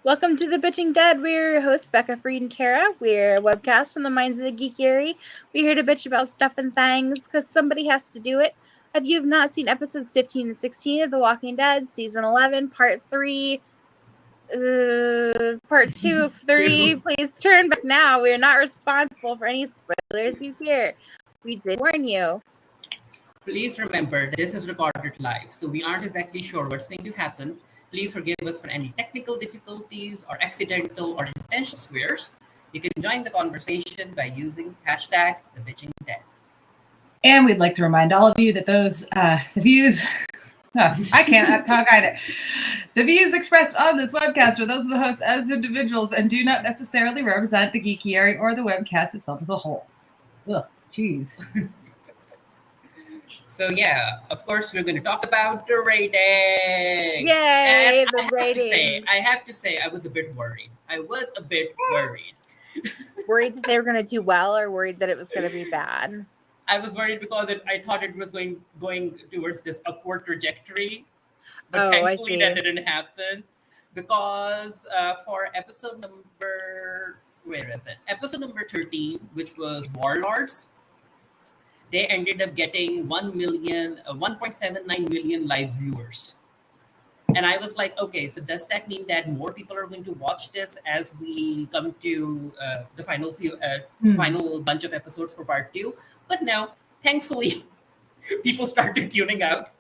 Welcome to the Bitching Dead. We're your hosts, Bekah, Farid, and Tara. We're a webcast from the minds of the geeky. We're here to bitch about stuff and things because somebody has to do it. If you have not seen episodes 15 and 16 of The Walking Dead, Season 11, Part 3, Part 2 of 3, please turn back now. We are not responsible for any spoilers you hear. We did warn you. Please remember that this is recorded live, so we aren't exactly sure what's going to happen. Please forgive us for any technical difficulties or accidental or intentional swears. You can join the conversation by using hashtag #TheBitchingDead. And we'd like to remind all of you that the views... I can't talk either. The views expressed on this webcast are those of the hosts as individuals and do not necessarily represent the geeky area or the webcast itself as a whole. Ugh, jeez. So yeah, of course, we're going to talk about the ratings. Yay, and the ratings. I have to say, I was a bit worried. Worried that they were going to do well or worried that it was going to be bad? I was worried because I thought it was going towards this upward trajectory. But thankfully that didn't happen. Because for episode number 13, which was Warlords, they ended up getting 1.79 million live viewers. And I was like, okay, so does that mean that more people are going to watch this as we come to the final final bunch of episodes for part 2? But no, thankfully, people started tuning out.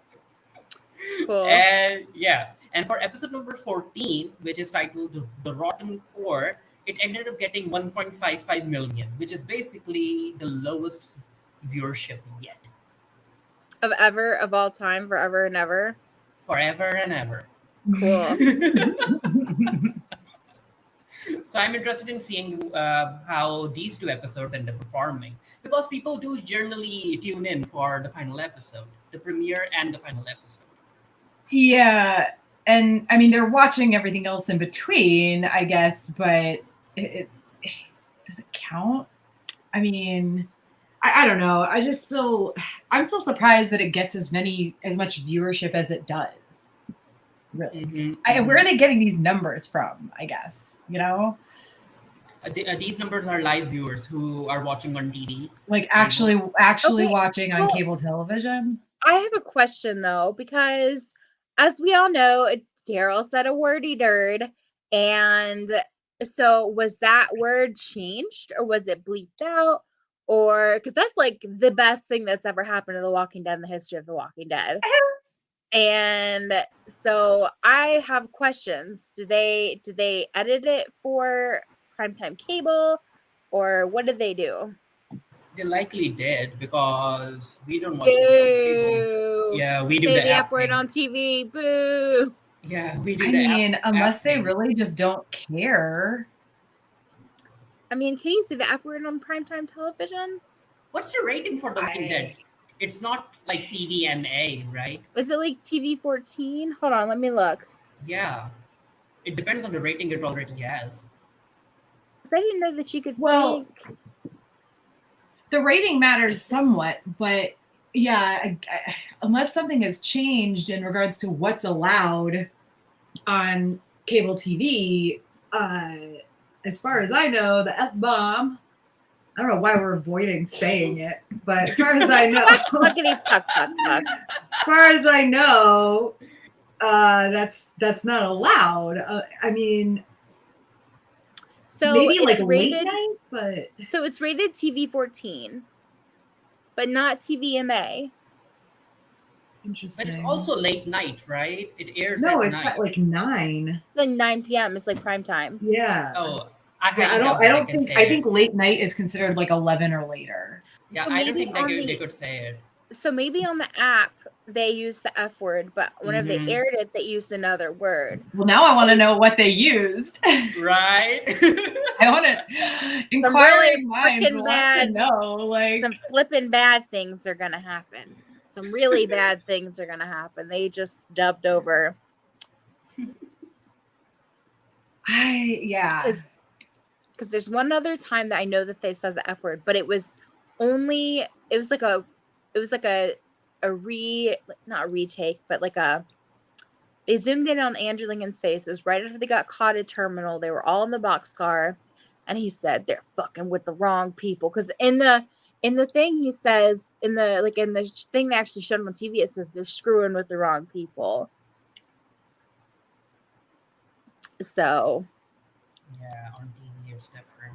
Cool. And yeah, and for episode number 14, which is titled The Rotten Core, it ended up getting 1.55 million, which is basically the lowest viewership yet. Of all time, forever and ever? Forever and ever. Cool. So I'm interested in seeing how these two episodes end up performing, because people do generally tune in for the final episode, the premiere and the final episode. Yeah, and I mean, they're watching everything else in between, I guess, but does it count? I mean, I don't know. I'm still surprised that it gets as much viewership as it does. Really, where are they getting these numbers from? I guess these numbers are live viewers who are watching on TV, like actually watching on cable television. I have a question though, because as we all know, Daryl said a wordy dirt, and so was that word changed or was it bleeped out? Or because that's like the best thing that's ever happened to The Walking Dead in the history of The Walking Dead. And so I have questions. Did they edit it for primetime cable, or what did they do? They likely did, because we don't watch cable. Yeah, we do the F word on TV. Boo. Yeah, we do. Unless they really just don't care. I mean, can you see the F word on primetime television? What's the rating for The Walking Dead? It's not like TVMA, right? Is it like TV 14? Hold on, let me look. Yeah. It depends on the rating it already has. I didn't know that you could the rating matters somewhat, but yeah, unless something has changed in regards to what's allowed on cable TV, as far as I know, the F-bomb, I don't know why we're avoiding saying it, but as far as I know, as far as I know, that's not allowed. I mean, so maybe it's like rated, late night, but so it's rated TV 14, but not TVMA. Interesting. But it's also late night, right? It airs at night. No, it's like 9. Like 9 p.m. It's like prime time. Yeah. Oh, I think late night is considered like 11 or later. Yeah, I don't think they could say it. So maybe on the app they used the F word, but whenever they aired it, they used another word. Well, now I want to know what they used. Right? I want to. Inquiring minds want to know. Like, some flipping bad things are gonna happen. Some really bad things are gonna happen. They just dubbed over. Yeah. Because there's one other time that I know that they've said the F word, but it was like a not a retake, but like a They zoomed in on Andrew Lincoln's face. It was right after they got caught at terminal. They were all in the boxcar, and he said they're fucking with the wrong people. Because in the thing he says in the thing they actually showed him on TV, it says they're screwing with the wrong people. So yeah, on TV it's different.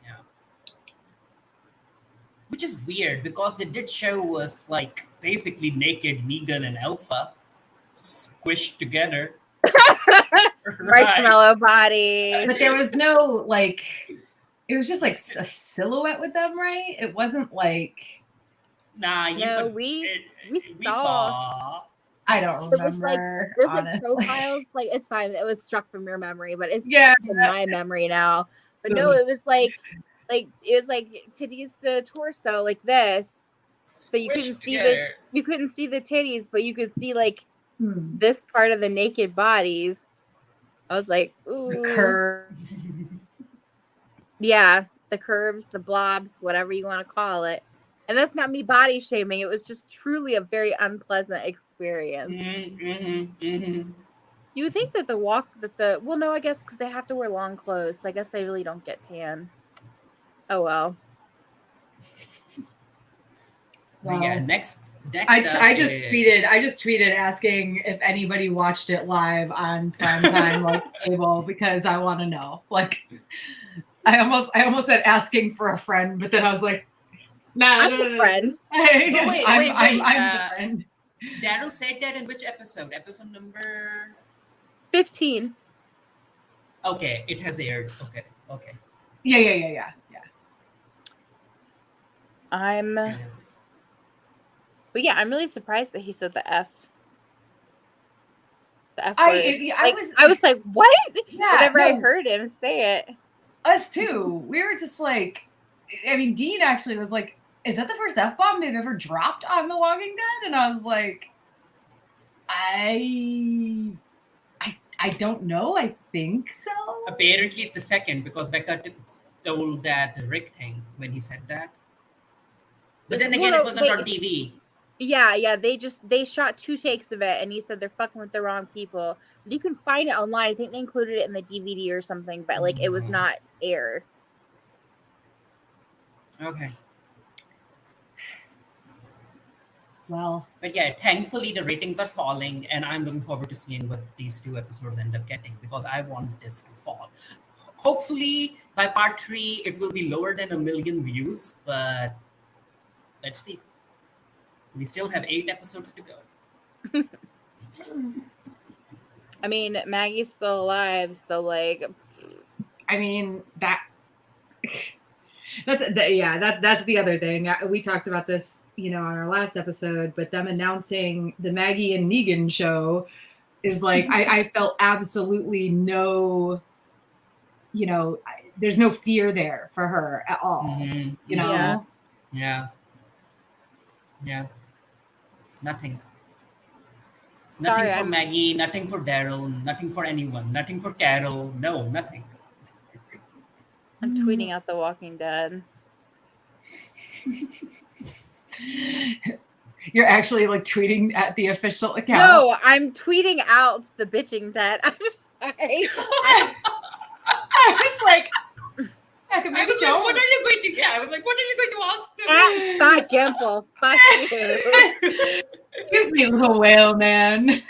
Yeah, which is weird because they did show us like basically naked Negan and Alpha squished together. Marshmallow body. But there was no like, it was just like a silhouette with them, right? It wasn't like. Nah, we saw. I don't remember. There's like profiles. Like it's fine. It was struck from your memory, but it's in my memory now. But no, it was like titties to torso like this. So you couldn't see the titties, but you could see like this part of the naked bodies. I was like, ooh. The curve. Yeah, the curves, the blobs, whatever you want to call it. And that's not me body shaming. It was just truly a very unpleasant experience. Mm-hmm. Do you think that well, no, I guess because they have to wear long clothes. So I guess they really don't get tan. Oh, well. Yeah, next I just tweeted asking if anybody watched it live on primetime like cable because I want to know. Like, I almost said asking for a friend, but then I was like, nah, I'm a friend. I'm the friend. Daryl said that in which episode? Episode number 15. Okay, it has aired. Okay. Yeah. But yeah, I'm really surprised that he said the F. The F word. I was like, what? Yeah, whenever I heard him say it. Us too. We were just like, I mean, Dean actually was like, is that the first F-bomb they've ever dropped on The Walking Dead? And I was like, I don't know. I think so. Apparently it's the second because Bekah told that Rick thing when he said that. But then again, it wasn't on TV. Yeah. They shot 2 takes of it, and he said they're fucking with the wrong people. You can find it online. I think they included it in the DVD or something, but like it was not aired. Okay. Well, but yeah, thankfully the ratings are falling, and I'm looking forward to seeing what these 2 episodes end up getting because I want this to fall. Hopefully, by part 3, it will be lower than 1 million views, but let's see. We still have 8 episodes to go. I mean, Maggie's still alive, so like. I mean that's the other thing. We talked about this, on our last episode, but them announcing the Maggie and Negan show is like I felt absolutely no, there's no fear there for her at all. Mm-hmm. You know? Yeah. Nothing. Nothing for Maggie, nothing for Daryl, nothing for anyone, nothing for Carol. No, nothing. I'm tweeting out The Walking Dead. You're actually like tweeting at the official account? No, I'm tweeting out The Bitching Dead. I'm sorry. I was like, what are you going to get? I was like, what are you going to ask them? Scott Gimple. Fuck you. Excuse me, little whale man.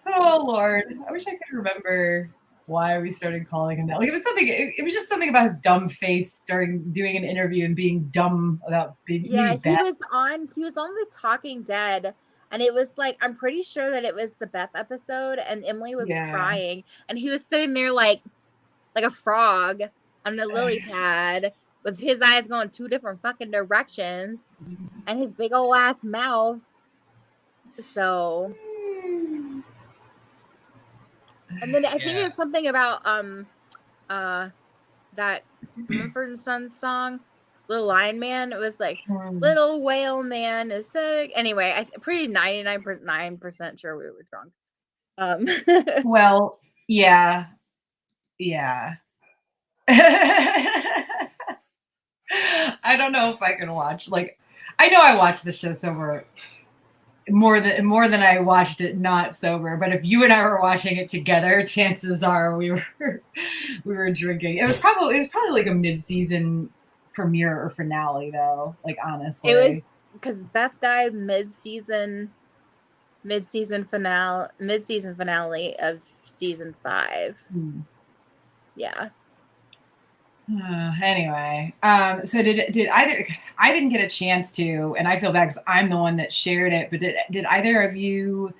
Oh Lord. I wish I could remember why we started calling him that. Like it was just something about his dumb face during doing an interview and being dumb about being he was on The Talking Dead. And it was like, I'm pretty sure that it was the Beth episode, and Emily was crying, and he was sitting there like a frog on a lily pad with his eyes going 2 different fucking directions and his big old ass mouth. So, and then I think it's something about that Mumford & Sons song, Little Lion Man. It was like Little Whale Man is sick. Anyway, I'm pretty 99% sure we were drunk. Well, yeah. I don't know if I can watch. Like, I know I watch the show somewhere. more than I watched it not sober. But if you and I were watching it together, chances are we were drinking. It was probably like a mid-season premiere or finale, though. Like, honestly, it was because Beth died mid-season finale of season 5. Yeah. Anyway, so did either, I didn't get a chance to, and I feel bad because I'm the one that shared it, but did either of you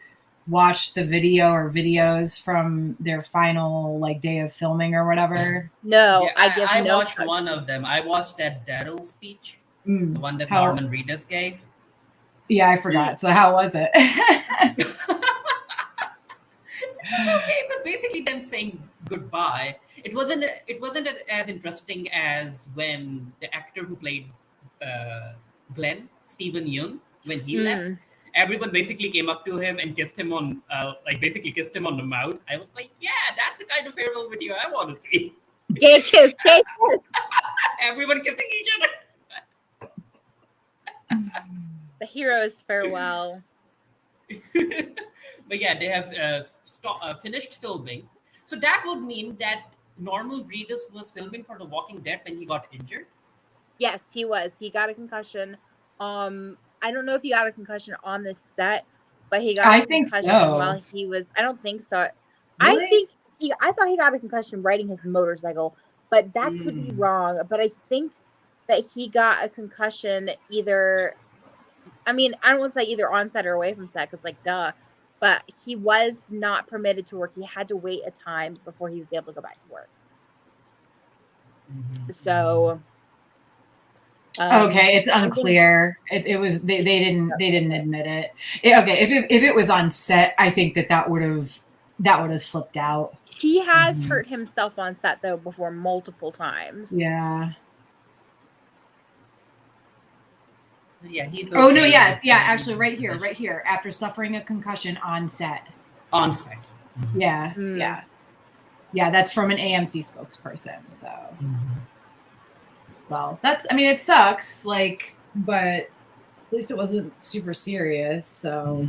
watch the video or videos from their final like day of filming or whatever? No, yeah, I watched one of them. I watched that Daryl speech, the one that Norman Reedus gave. Yeah, I forgot. So how was it? It was okay. It was basically them saying goodbye. It wasn't as interesting as when the actor who played Glenn, Stephen Yeun, when he left. Everyone basically came up to him and kissed him on, kissed him on the mouth. I was like, yeah, that's the kind of farewell video I want to see. Gay kiss, gay kiss. Everyone kissing each other. The hero's farewell. But yeah, they have finished filming. So that would mean that Norman Reedus was filming for The Walking Dead when he got injured? Yes, he was. He got a concussion. I don't know if he got a concussion on this set, but he got a concussion while he was. I don't think so. Really? I thought he got a concussion riding his motorcycle, but that could be wrong. But I think that he got a concussion either. I mean, I don't want to say either on set or away from set because, like, duh. But he was not permitted to work. He had to wait a time before he was able to go back to work. So. Okay, it's unclear. It was they didn't admit it. Okay, if it was on set, I think that would have slipped out. He has hurt himself on set though before multiple times. Yeah. Yeah, he's. Okay. Oh no! Yeah. Actually, right here. After suffering a concussion on set. On set. Yeah. Yeah. That's from an AMC spokesperson. So. Well, it sucks, like, but at least it wasn't super serious, so.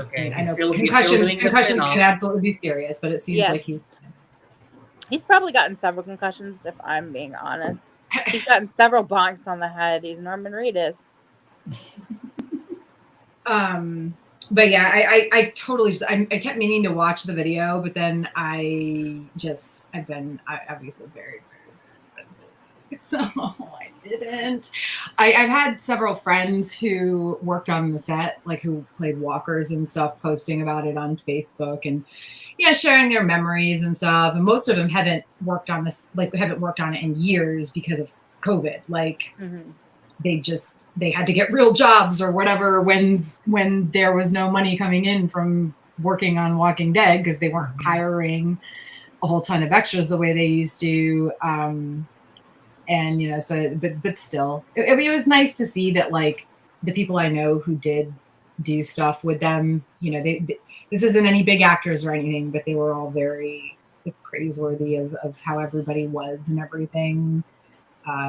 Okay. I know concussions can absolutely be serious, but it seems like he's probably gotten several concussions, if I'm being honest. He's gotten several bonks on the head. He's Norman Reedus. But yeah, I totally just, I kept meaning to watch the video, but then I've been obviously very, so I didn't. I've had several friends who worked on the set, like who played walkers and stuff, posting about it on Facebook and sharing their memories and stuff. And most of them haven't worked on it in years because of COVID. Like they had to get real jobs or whatever when there was no money coming in from working on Walking Dead because they weren't hiring a whole ton of extras the way they used to. And so but still, I mean, it was nice to see that like the people I know who did do stuff with them, they this isn't any big actors or anything, but they were all very praiseworthy of how everybody was and everything.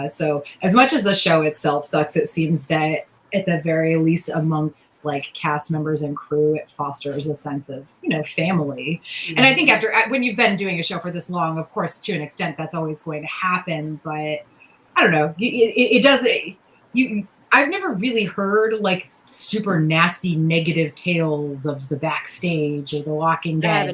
So as much as the show itself sucks, it seems that at the very least amongst like cast members and crew, it fosters a sense of, family. And I think when you've been doing a show for this long, of course, to an extent, that's always going to happen. But I don't know, it does. I've never really heard like super nasty negative tales of the backstage or The Walking Dead.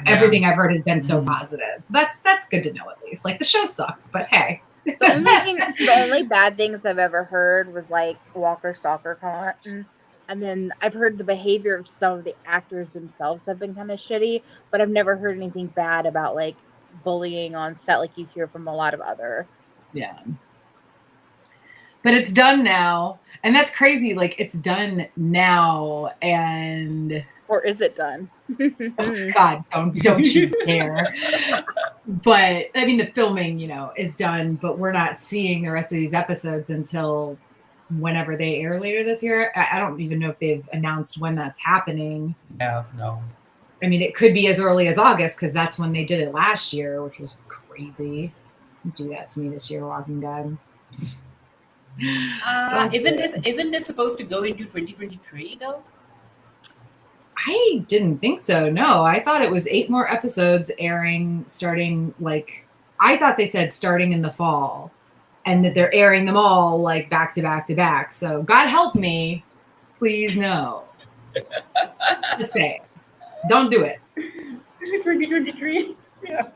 Everything I've heard has been so positive. So that's good to know at least. Like the show sucks, but hey. The only bad things I've ever heard was like Walker Stalker comment, and then I've heard the behavior of some of the actors themselves have been kind of shitty, but I've never heard anything bad about like bullying on set like you hear from a lot of other. Yeah. But it's done now, and that's crazy. Like it's done now, and or is it done? Oh God, don't you dare! But I mean, the filming, is done, but we're not seeing the rest of these episodes until whenever they air later this year. I don't even know if they've announced when that's happening. Yeah, no. I mean, it could be as early as August because that's when they did it last year, which was crazy. Don't do that to me this year, Walking Dead. Isn't this supposed to go into 2023 though? I didn't think so. No, I thought it was 8 more episodes airing starting I thought they said starting in the fall, and that they're airing them all like back to back to back. So God help me, please no. Just say, don't do it. 2023. Yeah.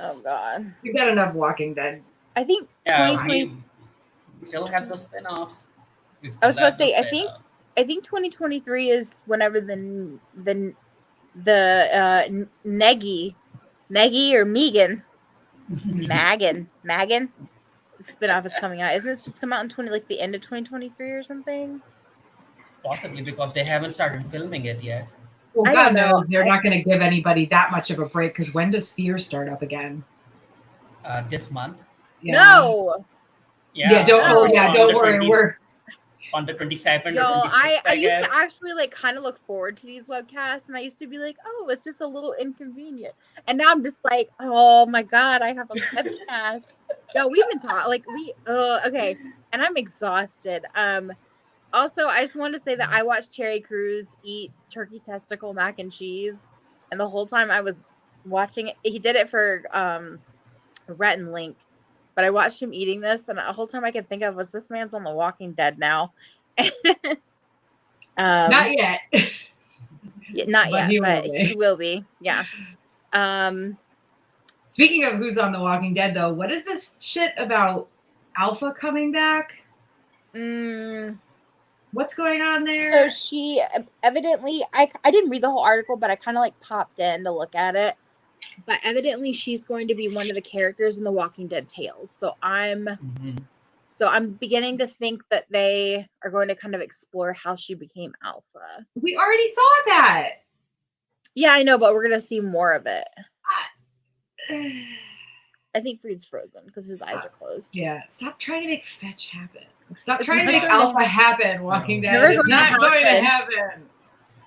Oh God. We've got enough Walking Dead. I think 2020. We still have those spin-offs. I was about to say, I think 2023 is whenever the Neggy or Megan spinoff is coming out. Isn't it supposed to come out in the end of 2023 or something? Possibly, because they haven't started filming it yet. Well, God knows they're not going to give anybody that much of a break, because when does Fear start up again? This month. Yeah. No. Yeah. Don't worry. We're on the 27th or 26th, I used to actually kind of look forward to these webcasts, and I used to be like, oh, it's just a little inconvenient. And now I'm just like, oh my God, I have a webcast. No, we've been talking okay. And I'm exhausted. Also, I just wanted to say that I watched Terry Crews eat turkey testicle mac and cheese, and the whole time I was watching it, he did it for Rhett and Link. But I watched him eating this, and the whole time I could think of was, this man's on The Walking Dead now. Not yet. Not yet, but he will be. Yeah. Speaking of who's on The Walking Dead, though, what is this shit about Alpha coming back? What's going on there? So she evidently, I didn't read the whole article, but I kind of popped in to look at it. But evidently, she's going to be one of the characters in the Walking Dead tales. So I'm beginning to think that they are going to kind of explore how she became Alpha. We already saw that. Yeah, I know, but we're going to see more of it. I think Farid's frozen because his eyes are closed. Yeah, stop trying to make fetch happen. Stop trying to make Alpha happen, Walking Dead. It's not going to happen.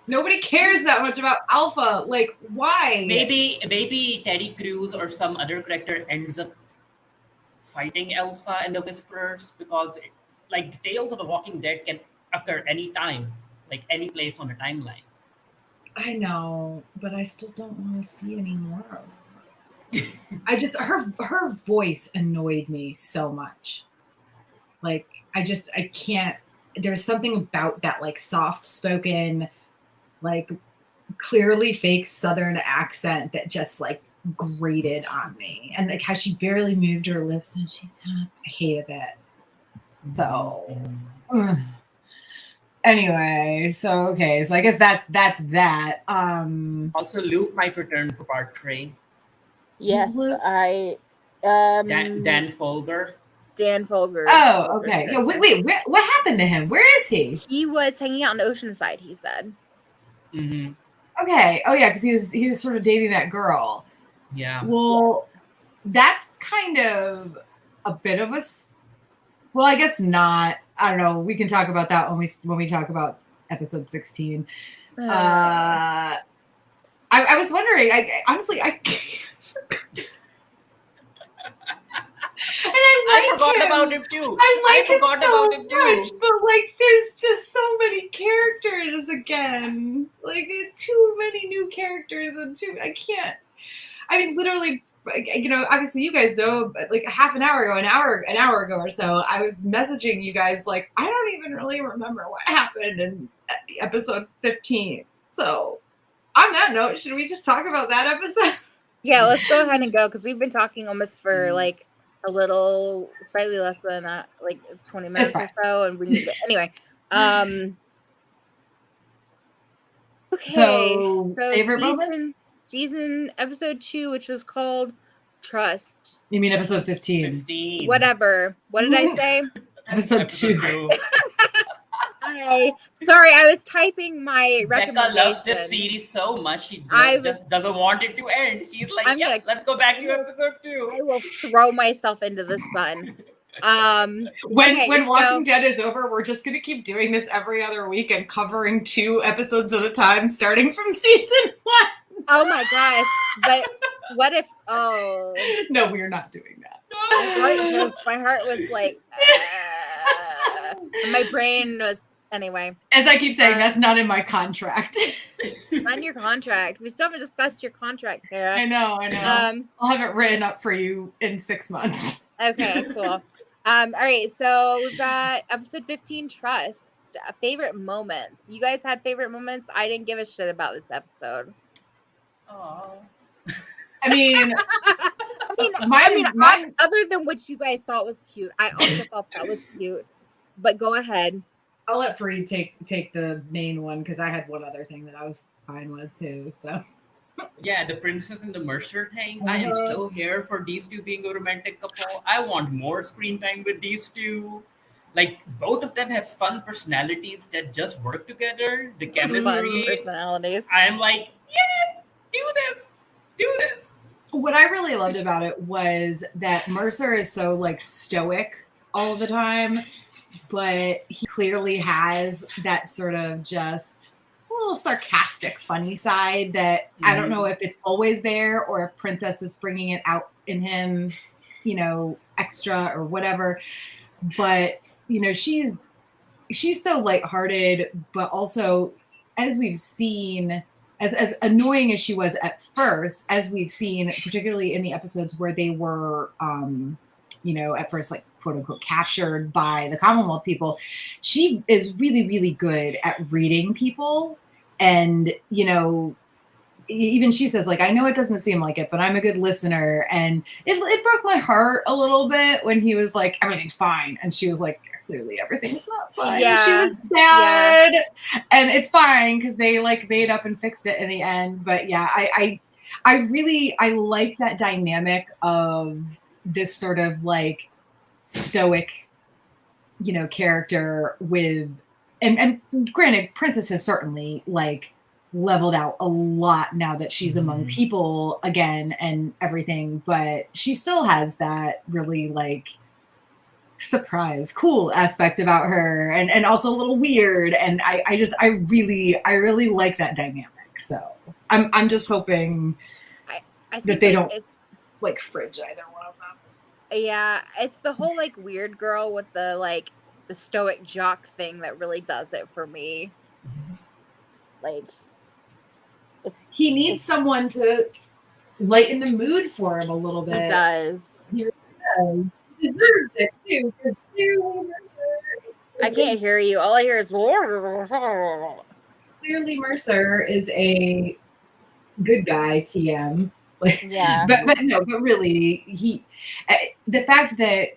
Nobody cares that much about Alpha. Why? Maybe Terry Crews or some other character ends up fighting Alpha and the Whisperers, because the tales of the Walking Dead can occur anytime, any place on the timeline. I know, but I still don't want to see any more of her. Her voice annoyed me so much. I can't. There's something about that soft spoken, clearly fake Southern accent that just grated on me, and how she barely moved her lips when she talked. I hated it. So anyway, so I guess that's that. Also, Luke might return for part 3. Yes, Dan Folger. Dan Folger. Oh, okay. Yeah. Wait. What happened to him? Where is he? He was hanging out on the Oceanside, he said. Mm-hmm. Okay. Oh yeah, because he was sort of dating that girl. Yeah. Well, that's kind of a bit of a. Well, I guess not. I don't know. We can talk about that when we talk about episode 16. I was wondering. Honestly. And I forgot about him too. I forgot about him too. But there's just so many characters again. Too many new characters and I can't. I mean, literally, obviously you guys know, but half an hour ago, an hour ago or so, I was messaging you guys I don't even really remember what happened in episode 15. So, on that note, should we just talk about that episode? Yeah, let's go ahead and go, because we've been talking almost for a little, slightly less than 20 minutes or so, and we need to, anyway. Okay, so favorite season episode 2, which was called Trust. You mean episode 15? Whatever. What did I say? Episode 2. Sorry, I was typing my recommendation. Bekah loves this series so much, she just doesn't want it to end. She's like, let's go back to episode 2. I will throw myself into the sun. When Walking Dead is over, we're just gonna keep doing this every other week and covering 2 episodes at a time, starting from season 1. Oh my gosh! But what if? No, we're not doing that. No, My heart was like, and my brain was, anyway. As I keep saying, that's not in my contract. On your contract. We still haven't discussed your contract, Tara. I know. I'll have it written up for you in 6 months. Okay, cool. All right, so we've got episode 15, Trust. Favorite moments. You guys had favorite moments? I didn't give a shit about this episode. Oh. I mean, other than what you guys thought was cute, I also thought that was cute. But go ahead. I'll let Farid take the main one because I had one other thing that I was fine with too. So. Yeah, the princess and the Mercer thing. I am so here for these two being a romantic couple. I want more screen time with these two. Like, both of them have fun personalities that just work together. The chemistry. Fun personalities. I'm like, yeah, do this. What I really loved about it was that Mercer is so like stoic all the time, but he clearly has that sort of just a little sarcastic, funny side that I don't know if it's always there or if Princess is bringing it out in him, extra or whatever. But, she's so lighthearted, but also, as we've seen, as annoying as she was at first, as we've seen, particularly in the episodes where they were, at first, like, quote unquote, captured by the Commonwealth people, she is really, really good at reading people. And, even she says, like, I know it doesn't seem like it, but I'm a good listener. And it broke my heart a little bit when he was like, everything's fine. And she was like, clearly everything's not fine. Yeah. She was sad. Yeah. And it's fine because they like made up and fixed it in the end. But yeah, I like that dynamic of this sort of like stoic, character with, and granted, Princess has certainly like leveled out a lot now that she's among people again and everything, but she still has that really like surprise, cool aspect about her, and also a little weird. And I really like that dynamic. So I'm just hoping I think that they don't like fridge either one of them. Yeah, it's the whole like weird girl with the like the stoic jock thing that really does it for me. Like, he needs someone to lighten the mood for him a little bit. He does. He deserves it too. I can't hear you. All I hear is clearly Mercer is a good guy. TM. Yeah. But really, the fact that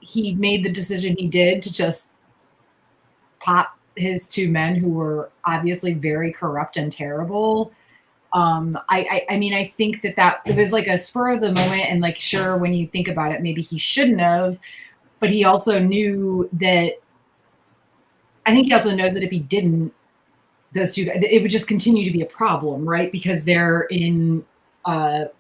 he made the decision he did to just pop his two men who were obviously very corrupt and terrible. I think that it was like a spur of the moment, and like, sure, when you think about it, maybe he shouldn't have, but he also knew that. I think he also knows that if he didn't, those two guys, it would just continue to be a problem, right? Because they're in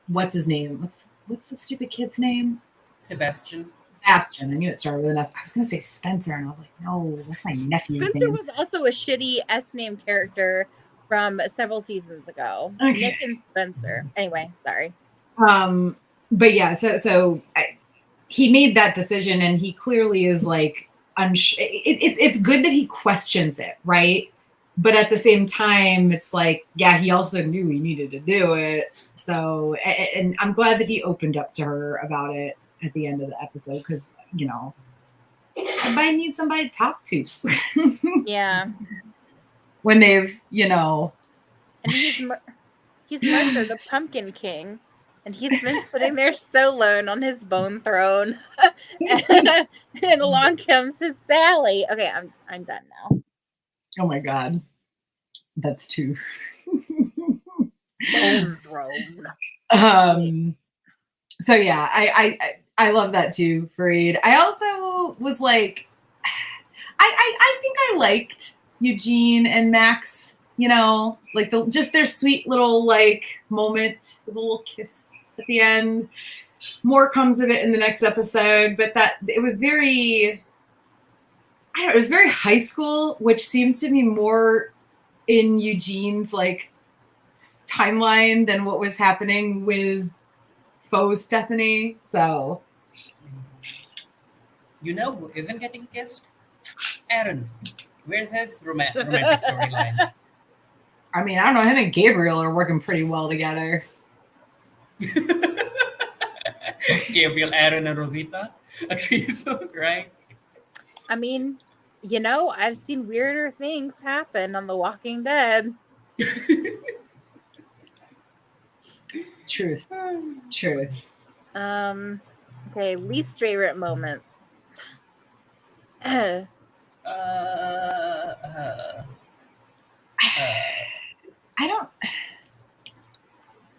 what's his name? What's the stupid kid's name? Sebastian. I knew it started with an S. I was going to say Spencer, and I was like, no, that's my nephew. Spencer was also a shitty S-name character from several seasons ago. Okay. Nick and Spencer. Anyway, sorry. But yeah, so he made that decision, and he clearly is like, it's good that he questions it, right? But at the same time, it's like, yeah, he also knew he needed to do it. So, and I'm glad that he opened up to her about it at the end of the episode, because, everybody needs somebody to talk to. Yeah. When they've, And he's Mercer, the Pumpkin King. And he's been sitting there so alone on his bone throne. and along comes his Sally. Okay, I'm done now. Oh my God. That's too. Bone throne. So yeah, I love that too, Farid. I also was like, I think I liked Eugene and Max, like just their sweet little like moment, the little kiss at the end. More comes of it in the next episode, but that it was very, it was very high school, which seems to be more in Eugene's like timeline than what was happening with faux Stephanie. So You know who isn't getting kissed? Aaron. Where's his romantic storyline? I mean, I don't know. Him and Gabriel are working pretty well together. Gabriel, Aaron, and Rosita. A threesome, right? I mean, you know, I've seen weirder things happen on The Walking Dead. Truth. Truth. Okay, least favorite moments. I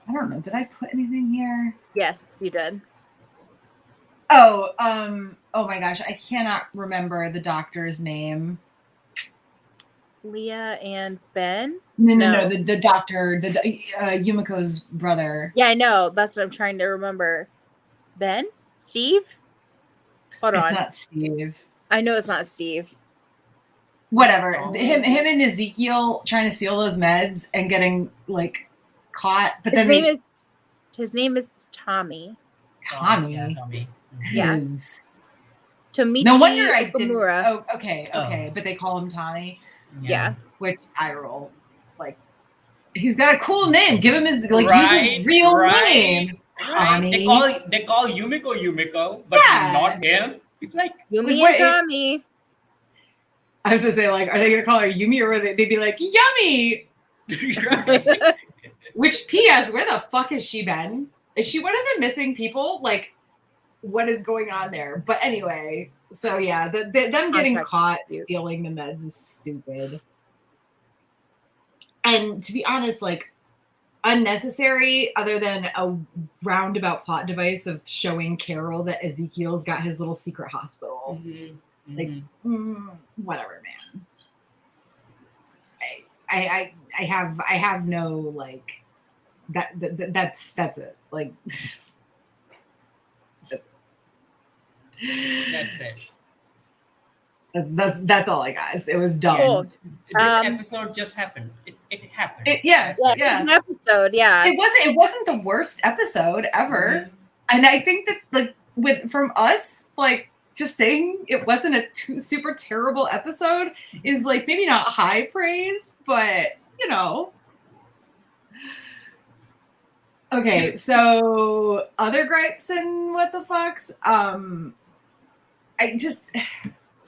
don't know. Did I put anything here? Yes, you did. Oh my gosh, I cannot remember the doctor's name. Leah and Ben? No, the doctor, Yumiko's brother. Yeah, I know. That's what I'm trying to remember. Ben? Steve? Hold on. It's not Steve. I know it's not Steve. Whatever. Him and Ezekiel trying to steal those meds and getting like caught. But his name is Tommy. Tommy. Yeah, Tommy. Yeah. Tomichi no wonder I didn't. Oh, okay. But they call him Tommy. Yeah. Which I roll. Like, he's got a cool name. Give him his use his real name. Tommy. They call Yumiko, but not him. It's like Yumi and Tommy. I was gonna say, like, are they gonna call her Yumi, or they'd be like, Yummy? Which, P.S., where the fuck has she been? Is she one of the missing people? Like, what is going on there? But anyway, so yeah, them getting caught stealing the meds is stupid. And to be honest, like, unnecessary, other than a roundabout plot device of showing Carol that Ezekiel's got his little secret hospital. Like, whatever, man. I have no, like, that's it. Like, that's it. That's all I got. It was dumb. Cool. This episode just happened. It happened. An episode. Yeah. It wasn't the worst episode ever, and I think that, like, from us, like, just saying it wasn't a super terrible episode is, like, maybe not high praise, but, you know. Okay, so other gripes and what the fucks. I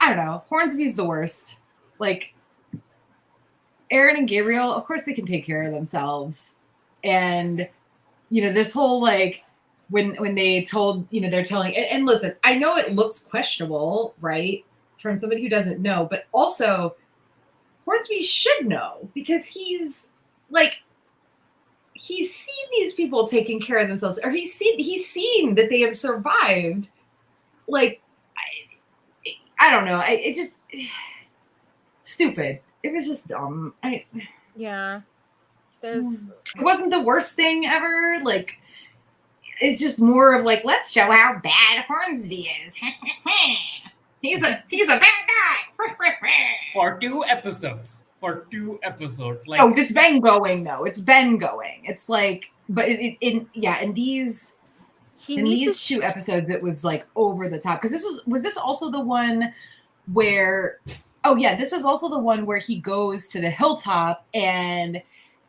don't know. Hornsby's the worst. Like, Aaron and Gabriel, of course they can take care of themselves. And, you know, this whole, like, when they told, you know, they're telling, and listen, I know it looks questionable, right, from somebody who doesn't know, but also Hornsby should know, because he's seen these people taking care of themselves, or he's seen that they have survived. Like, I don't know. It just stupid. It was just dumb. Yeah. It wasn't the worst thing ever. Like, it's just more of, like, let's show how bad Hornsby is. he's a bad guy. For 2 episodes. Like, oh, it's been going though. It's been going. It's like, but in these 2 episodes, it was, like, over the top. Because was this also the one where? Oh yeah, this was also the one where he goes to the hilltop and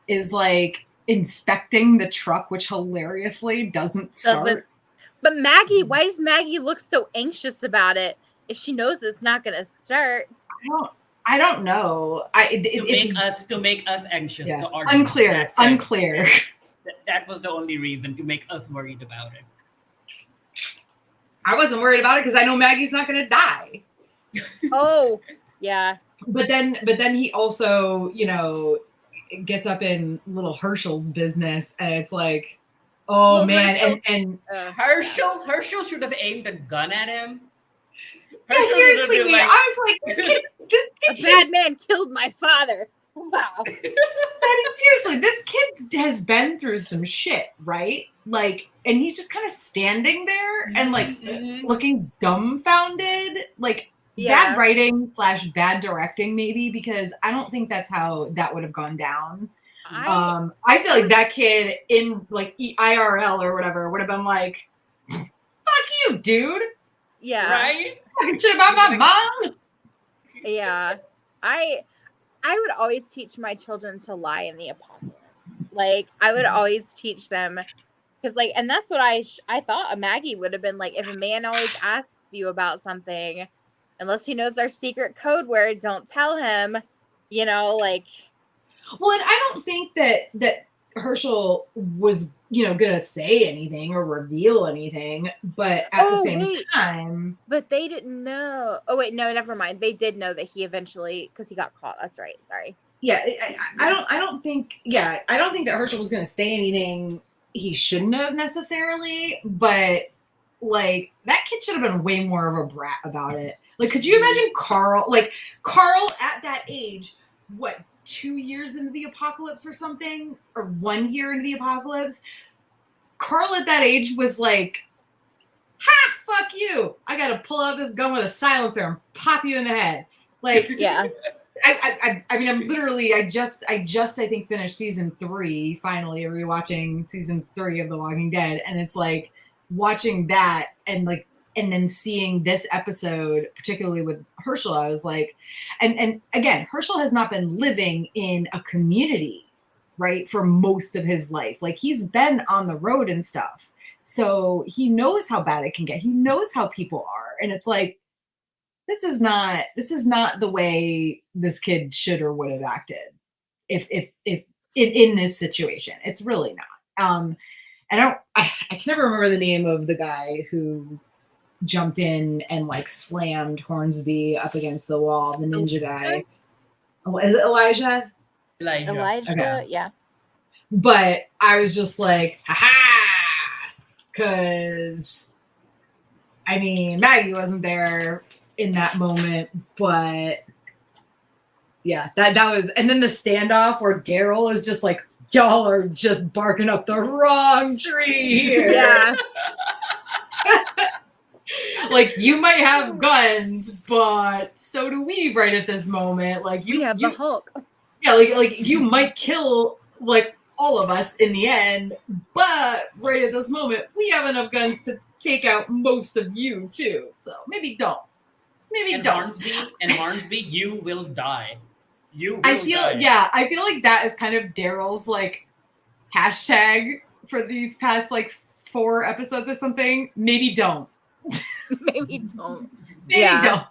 is, like, inspecting the truck, which hilariously doesn't start. But Maggie, why does Maggie look so anxious about it if she knows it's not going to start? I don't know. To make us anxious. Yeah. The audience. Unclear. That was the only reason, to make us worried about it. I wasn't worried about it because I know Maggie's not going to die. Oh, yeah. But then he also, you know, gets up in little Herschel's business, and it's like, oh, little man, Herschel should have aimed a gun at him. Yeah, seriously, Leah, like, I was like, this kid a bad man killed my father. Wow. I mean, seriously, this kid has been through some shit, right? Like, and he's just kind of standing there and, like, looking dumbfounded. Like, bad writing / bad directing, maybe, because I don't think that's how that would have gone down. I feel like that kid in, like, IRL or whatever would have been like, fuck you, dude. Yeah. Right? Talking shit about my mom. Yeah. I would always teach my children to lie in the apocalypse. Like, I would always teach them, because, like, and that's what I thought a Maggie would have been like, if a man always asks you about something, unless he knows our secret code word, don't tell him, you know, like. Well, and I don't think that Herschel was, gonna say anything or reveal anything, but at the same time. But they didn't know. Oh wait, no, never mind. They did know that he eventually, because he got caught. That's right. Sorry. Yeah, I don't think that Herschel was gonna say anything he shouldn't have necessarily, but like that kid should have been way more of a brat about it. Like, could you imagine Carl at that age, what, 2 years into the apocalypse or something, or 1 year into the apocalypse? Carl at that age was like, ha, fuck you. I got to pull out this gun with a silencer and pop you in the head. Like, yeah. I mean, I'm literally, I just, I think finished season 3, finally rewatching season 3 of The Walking Dead. And it's like watching that and then seeing this episode, particularly with Herschel, I was like, and again, Herschel has not been living in a community, right, for most of his life. Like, he's been on the road and stuff. So he knows how bad it can get. He knows how people are. And it's like, this is not the way this kid should or would have acted if in this situation. It's really not. And I can never remember the name of the guy who jumped in and like slammed Hornsby up against the wall, the ninja guy. Oh, is it Elijah? Elijah, okay. Yeah. But I was just like, ha-ha! Because, I mean, Maggie wasn't there in that moment, but yeah, that was, and then the standoff where Daryl is just like, y'all are just barking up the wrong tree here. Yeah. Like, you might have guns, but so do we right at this moment. Like, we have the Hulk. Yeah, like you might kill like all of us in the end, but right at this moment, we have enough guns to take out most of you too. So maybe don't. Hornsby, you will die. I feel like that is kind of Daryl's like hashtag for these past like 4 episodes or something. Maybe don't. Maybe don't. Maybe don't.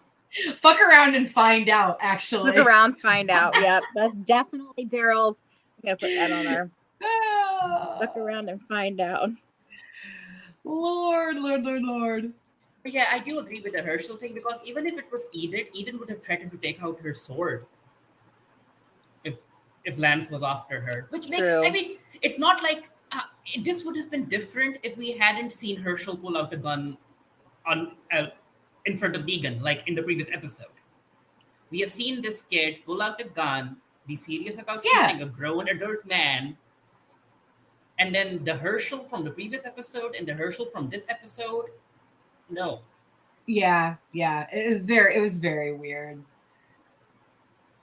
Fuck around and find out, actually. Fuck around, find out. Yep. That's definitely Daryl's. I'm going to put that on our. Fuck around and find out. Lord. But yeah, I do agree with the Herschel thing, because even if it was Eden would have threatened to take out her sword if Lance was after her. Which makes, true. I mean, it's not like this would have been different if we hadn't seen Herschel pull out a gun on in front of Negan, like in the previous episode. We have seen this kid pull out a gun, be serious about shooting a grown adult man, and then the Herschel from the previous episode and the Herschel from this episode, no. Yeah. It was very weird.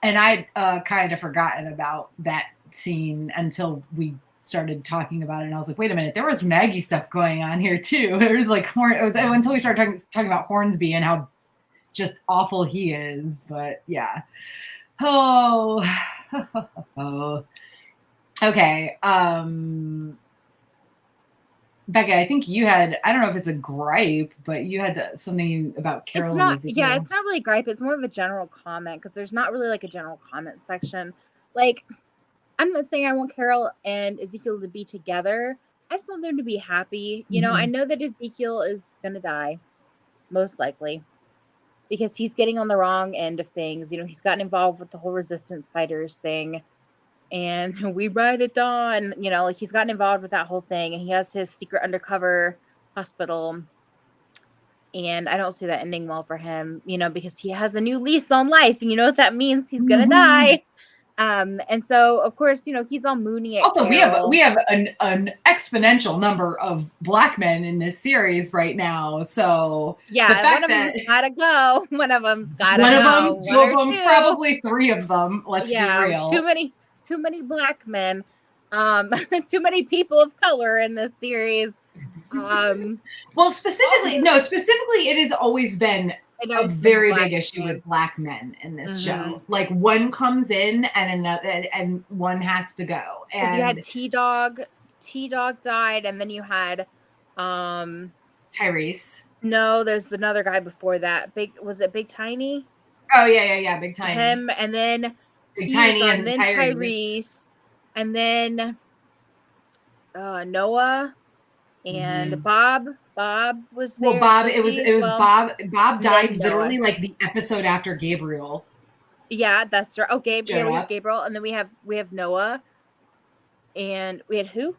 And I'd kind of forgotten about that scene until we started talking about it, and I was like, wait a minute, there was Maggie stuff going on here too. It was like until we started talking about Hornsby and how just awful he is. But yeah. Oh. Okay. Becca, I think you had, I don't know if it's a gripe, but you had something about Carol. It's not really a gripe. It's more of a general comment, because there's not really like a general comment section. Like, I'm not saying I want Carol and Ezekiel to be together. I just want them to be happy. You know, I know that Ezekiel is going to die, most likely, because he's getting on the wrong end of things. You know, he's gotten involved with the whole resistance fighters thing. And we ride at dawn. You know, like, he's gotten involved with that whole thing. And he has his secret undercover hospital. And I don't see that ending well for him, you know, because he has a new lease on life. And you know what that means? He's going to die. And so, of course, you know, he's all moony at also, Carol. we have an exponential number of Black men in this series right now. So yeah, one of them's gotta go. One of them's gotta go. Two of them, probably 3 of them. Let's be real. Too many Black men. Too many people of color in this series. Well, specifically, it has always been a very big issue with Black men in this show. Like one comes in and another, and one has to go. And you had T-Dog died, and then you had Tyrese. No, there's another guy before that. Was it Big Tiny? Oh yeah, Big Tiny. Him, and then Big Tiny, and then Tyrese, and then Noah, and Bob. Bob was there. Well, Bob, it was Bob. Bob died literally like the episode after Gabriel. Yeah, that's right. Oh, Gabriel. We have Gabriel, and then we have Noah, and we had who?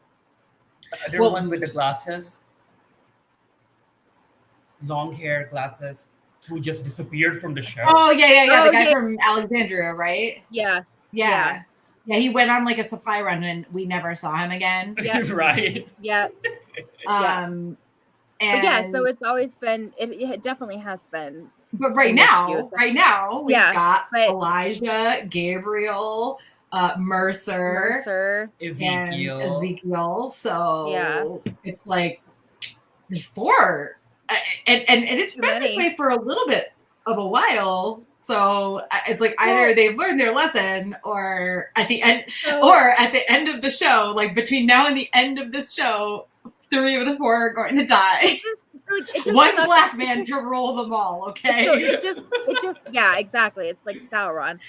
The one with the glasses. Long hair, glasses, who just disappeared from the show. Oh yeah. The guy from Alexandria, right? Yeah. He went on like a supply run and we never saw him again. Yep. Right. Yeah. And so it's always been. It definitely has been. But right now we've got Elijah, Gabriel, Mercer, Ezekiel. So it's like there's 4. And it's been this way for a little bit of a while. So it's like either they've learned their lesson, or at the end, of the show, like between now and the end of this show, 3 of the 4 are going to die. It just one Black man to rule them all. Okay. So it just exactly. It's like Sauron.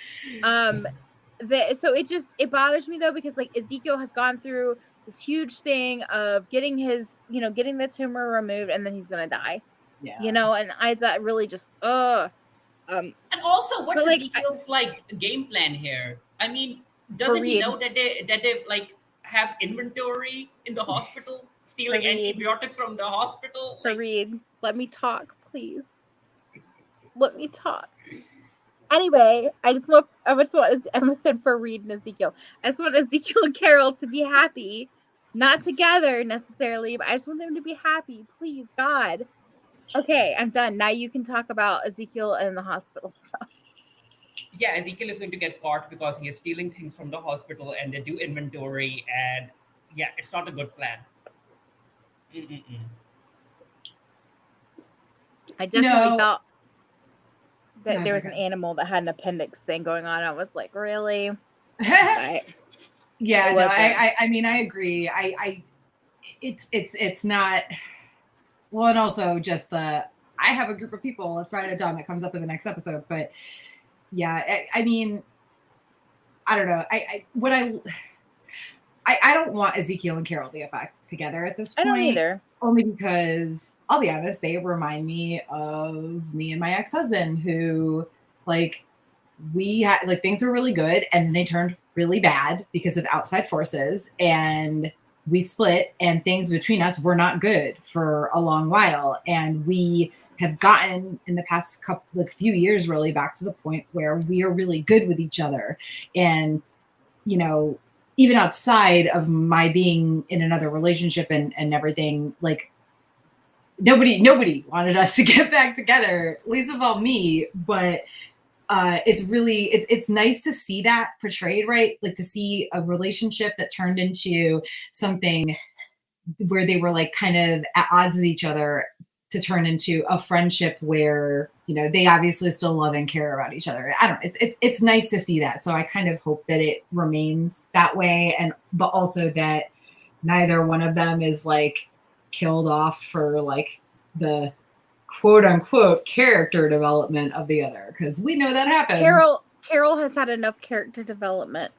So it bothers me though, because like Ezekiel has gone through this huge thing of getting getting the tumor removed, and then he's gonna die. Yeah. And that really just and also, what's Ezekiel's game plan here? I mean, doesn't he know that they like have inventory in the hospital, stealing antibiotics from the hospital? Farid, let me talk, please. Let me talk. Anyway, I just want Emma said Farid and Ezekiel. I just want Ezekiel and Carol to be happy. Not together necessarily, but I just want them to be happy. Please, God. Okay, I'm done. Now you can talk about Ezekiel and the hospital stuff. Yeah, Ezekiel is going to get caught because he is stealing things from the hospital, and they do inventory, and yeah, it's not a good plan. I definitely thought that there was an animal that had an appendix thing going on. I was like, really? I mean, I agree. It's not. Well, and also just I have a group of people. Let's write it down. That comes up in the next episode. But yeah, I mean, I don't know. I don't want Ezekiel and Carol to get back together at this point. I don't either. Only because I'll be honest, they remind me of me and my ex-husband, who we had things were really good and then they turned really bad because of outside forces, and we split, and things between us were not good for a long while. And we have gotten in the past few years really back to the point where we are really good with each other. And, even outside of my being in another relationship and everything, nobody wanted us to get back together, least of all me. But it's nice to see that portrayed, right? Like to see a relationship that turned into something where they were kind of at odds with each other, to turn into a friendship where, they obviously still love and care about each other. I don't know. It's nice to see that. So I kind of hope that it remains that way. But also that neither one of them is killed off for the quote unquote character development of the other. Cause we know that happens. Carol has had enough character development.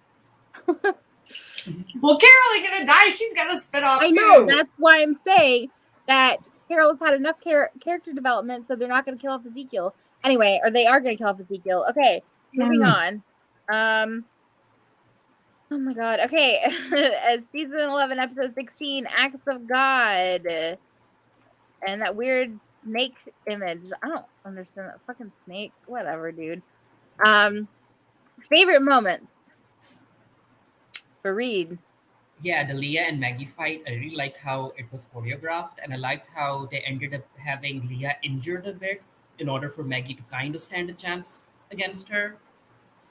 Well, Carol ain't gonna die. She's gonna spit off. I know. That's why I'm saying that Carol's had enough character development, so they're not going to kill off Ezekiel anyway, or they are going to kill off Ezekiel. Okay, moving on. Oh my God. Okay, as season 11, episode 16, Acts of God, and that weird snake image. I don't understand that fucking snake. Whatever, dude. Favorite moments. Farid. Yeah, the Leah and Maggie fight, I really liked how it was choreographed, and I liked how they ended up having Leah injured a bit in order for Maggie to kind of stand a chance against her.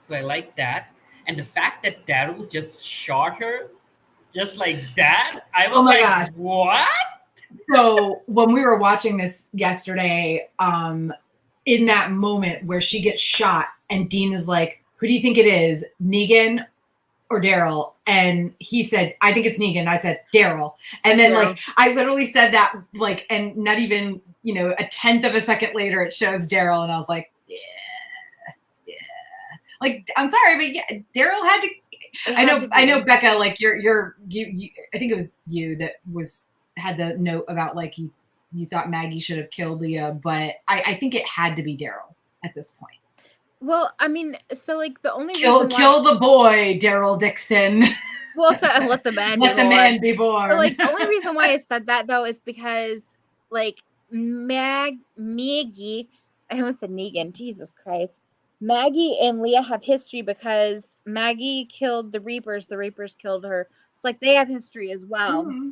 So I liked that. And the fact that Daryl just shot her just like that, I was gosh. What? So when we were watching this yesterday, in that moment where she gets shot and Dean is like, who do you think it is, Negan or Daryl? And he said, I think it's Negan. I said, Daryl. And then like, I literally said that like, and not even, you know, a tenth of a second later, it shows Daryl. And I was like, yeah. Like, I'm sorry, but yeah, Daryl had to, I know Bekah, like you, I think it was you that had the note about like, you thought Maggie should have killed Leah, but I think it had to be Daryl at this point. Well, I mean, so like the only kill the boy, Daryl Dixon. Well, so, and let the man be born. So like the only reason why I said that though is because like Maggie, I almost said Negan, Jesus Christ. Maggie and Leah have history because Maggie killed the Reapers killed her. It's like they have history as well. Mm-hmm.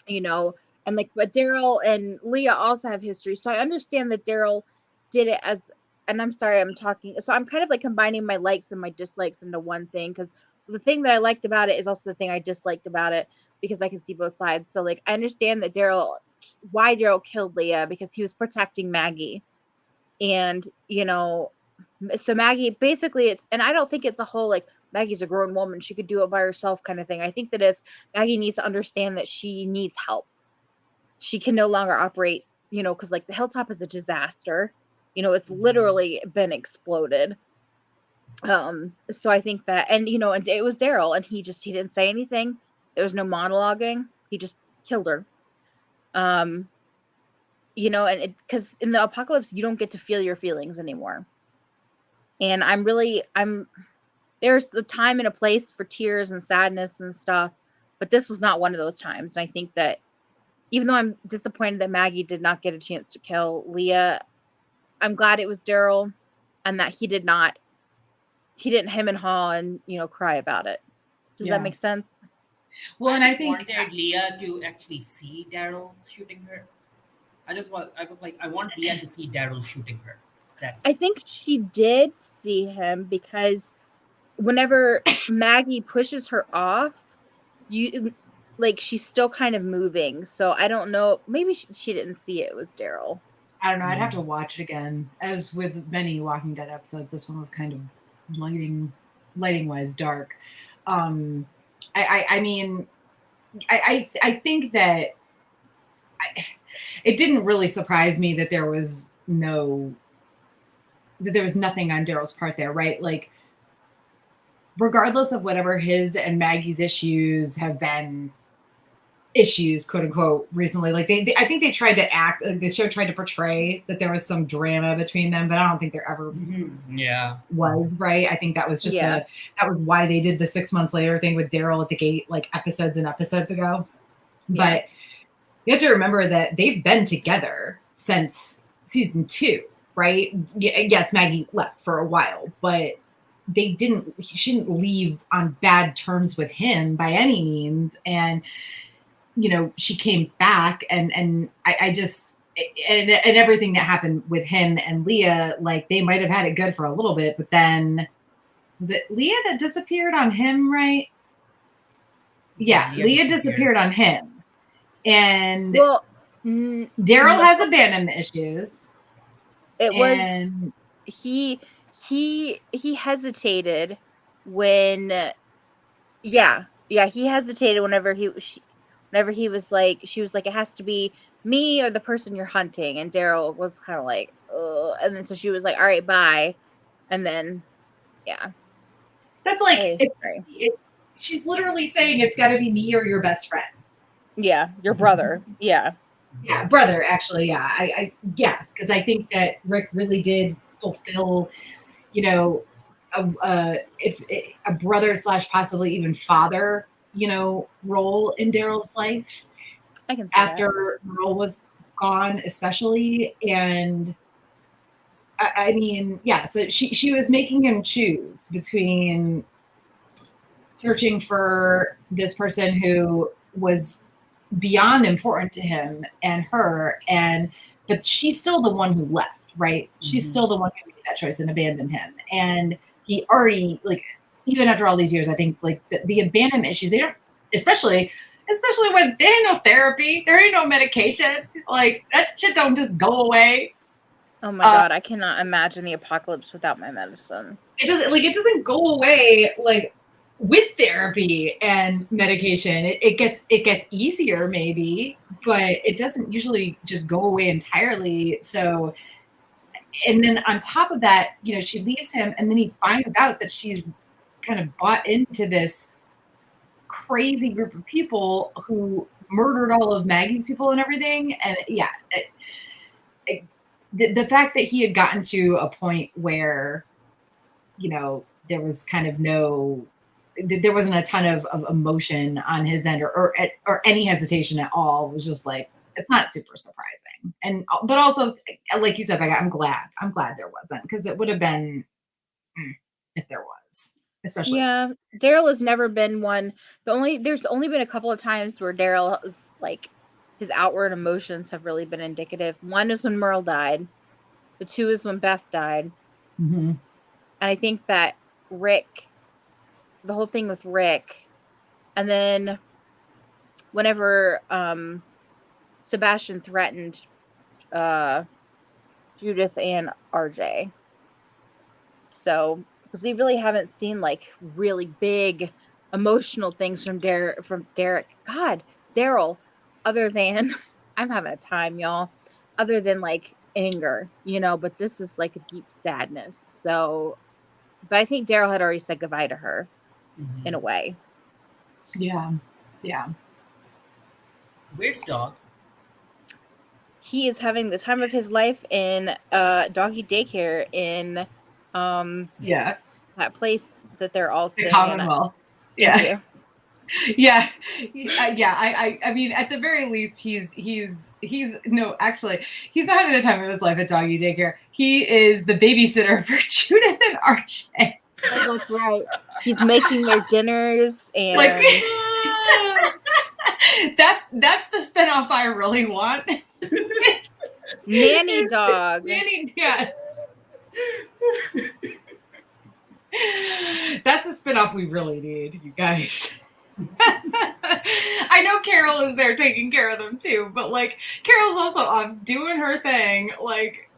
You know, and like but Daryl and Leah also have history. So I understand that Daryl did it as, and I'm sorry I'm talking, so I'm kind of like combining my likes and my dislikes into one thing, because the thing that I liked about it is also the thing I disliked about it, because I can see both sides. So like I understand that why Daryl killed Leah, because he was protecting Maggie. And you know, so Maggie basically, it's, and I don't think it's a whole like Maggie's a grown woman, she could do it by herself kind of thing. I think that it's Maggie needs to understand that she needs help. She can no longer operate, you know, because like the hilltop is a disaster. You know, it's literally been exploded. So I think that, and you know, and it was Daryl, and he didn't say anything. There was no monologuing. He just killed her. You know, and because in the apocalypse, you don't get to feel your feelings anymore. And there's the time and a place for tears and sadness and stuff, but this was not one of those times. And I think that even though I'm disappointed that Maggie did not get a chance to kill Leah, I'm glad it was Daryl, and that he didn't hem and haw and, you know, cry about it. Does that make sense? Well, and I think wanted Leah to actually see Daryl shooting her. I want Leah to see Daryl shooting her. I think she did see him, because whenever Maggie pushes her off, she's still kind of moving. So I don't know. Maybe she didn't see it. It was Daryl. I don't know. I'd have to watch it again. As with many Walking Dead episodes, this one was kind of lighting wise dark. I mean, I think that it didn't really surprise me that there was nothing on Daryl's part there, right? Like, regardless of whatever his and Maggie's issues have been, quote unquote, recently, like I think they tried to act, like the show tried to portray that there was some drama between them, but I don't think there ever was, right? I think that was just that was why they did the 6 months later thing with Daryl at the gate, like episodes and episodes ago. But you have to remember that they've been together since season 2, right? Yes, Maggie left for a while, but she didn't leave on bad terms with him by any means. And, you know, she came back, and I just, and everything that happened with him and Leah, like they might have had it good for a little bit, but then was it Leah that disappeared on him, right? Yeah, Leah disappeared on him. And Daryl has abandonment issues. It was he hesitated when he hesitated whenever he was like, she was like, it has to be me or the person you're hunting, and Daryl was kind of like, ugh. And then so she was like, all right, bye. And then that's like she's literally saying it's got to be me or your best friend. Yeah, your brother. Yeah, brother. Actually, because I think that Rick really did fulfill, you know, if a brother / possibly even father, you know, role in Daryl's life. I can see after Merle was gone, especially, and I mean, so she was making him choose between searching for this person who was beyond important to him and her, but she's still the one who left, right? Mm-hmm. She's still the one who made that choice and abandoned him. And he already, like, even after all these years, I think like the abandonment issues, they don't, especially Especially when there ain't no therapy, there ain't no medication. Like, that shit don't just go away. Oh my God, I cannot imagine the apocalypse without my medicine. It doesn't go away like with therapy and medication. It gets easier maybe, but it doesn't usually just go away entirely. So, and then on top of that, you know, she leaves him, and then he finds out that she's kind of bought into this crazy group of people who murdered all of Maggie's people and everything. And yeah, the fact that he had gotten to a point where, you know, there was kind of there wasn't a ton of emotion on his end or any hesitation at all, was just like, it's not super surprising. And but also, like you said, I'm glad there wasn't, because it would have been if there was. Especially, yeah, Daryl has never been one. There's only been a couple of times where Daryl is like, his outward emotions have really been indicative. One is when Merle died. The two is when Beth died. Mm-hmm. And I think that Rick, the whole thing with Rick, and then whenever Sebastian threatened Judith and RJ. So, because we really haven't seen like really big emotional things from Derek. God, Daryl, other than I'm having a time, y'all. Other than like anger, you know, but this is like a deep sadness. So, but I think Daryl had already said goodbye to her in a way. Yeah. Where's Dog? He is having the time of his life in doggy daycare in that place that they're all staying Commonwealth. Yeah. I mean, at the very least, he's no, actually, he's not having the time of his life at doggy daycare. He is the babysitter for Judith and RJ. Oh, that's right. He's making their dinners and like, that's the spinoff I really want. Nanny dog. Yeah. That's a spinoff we really need, you guys. I know Carol is there taking care of them too, but like Carol's also off doing her thing, like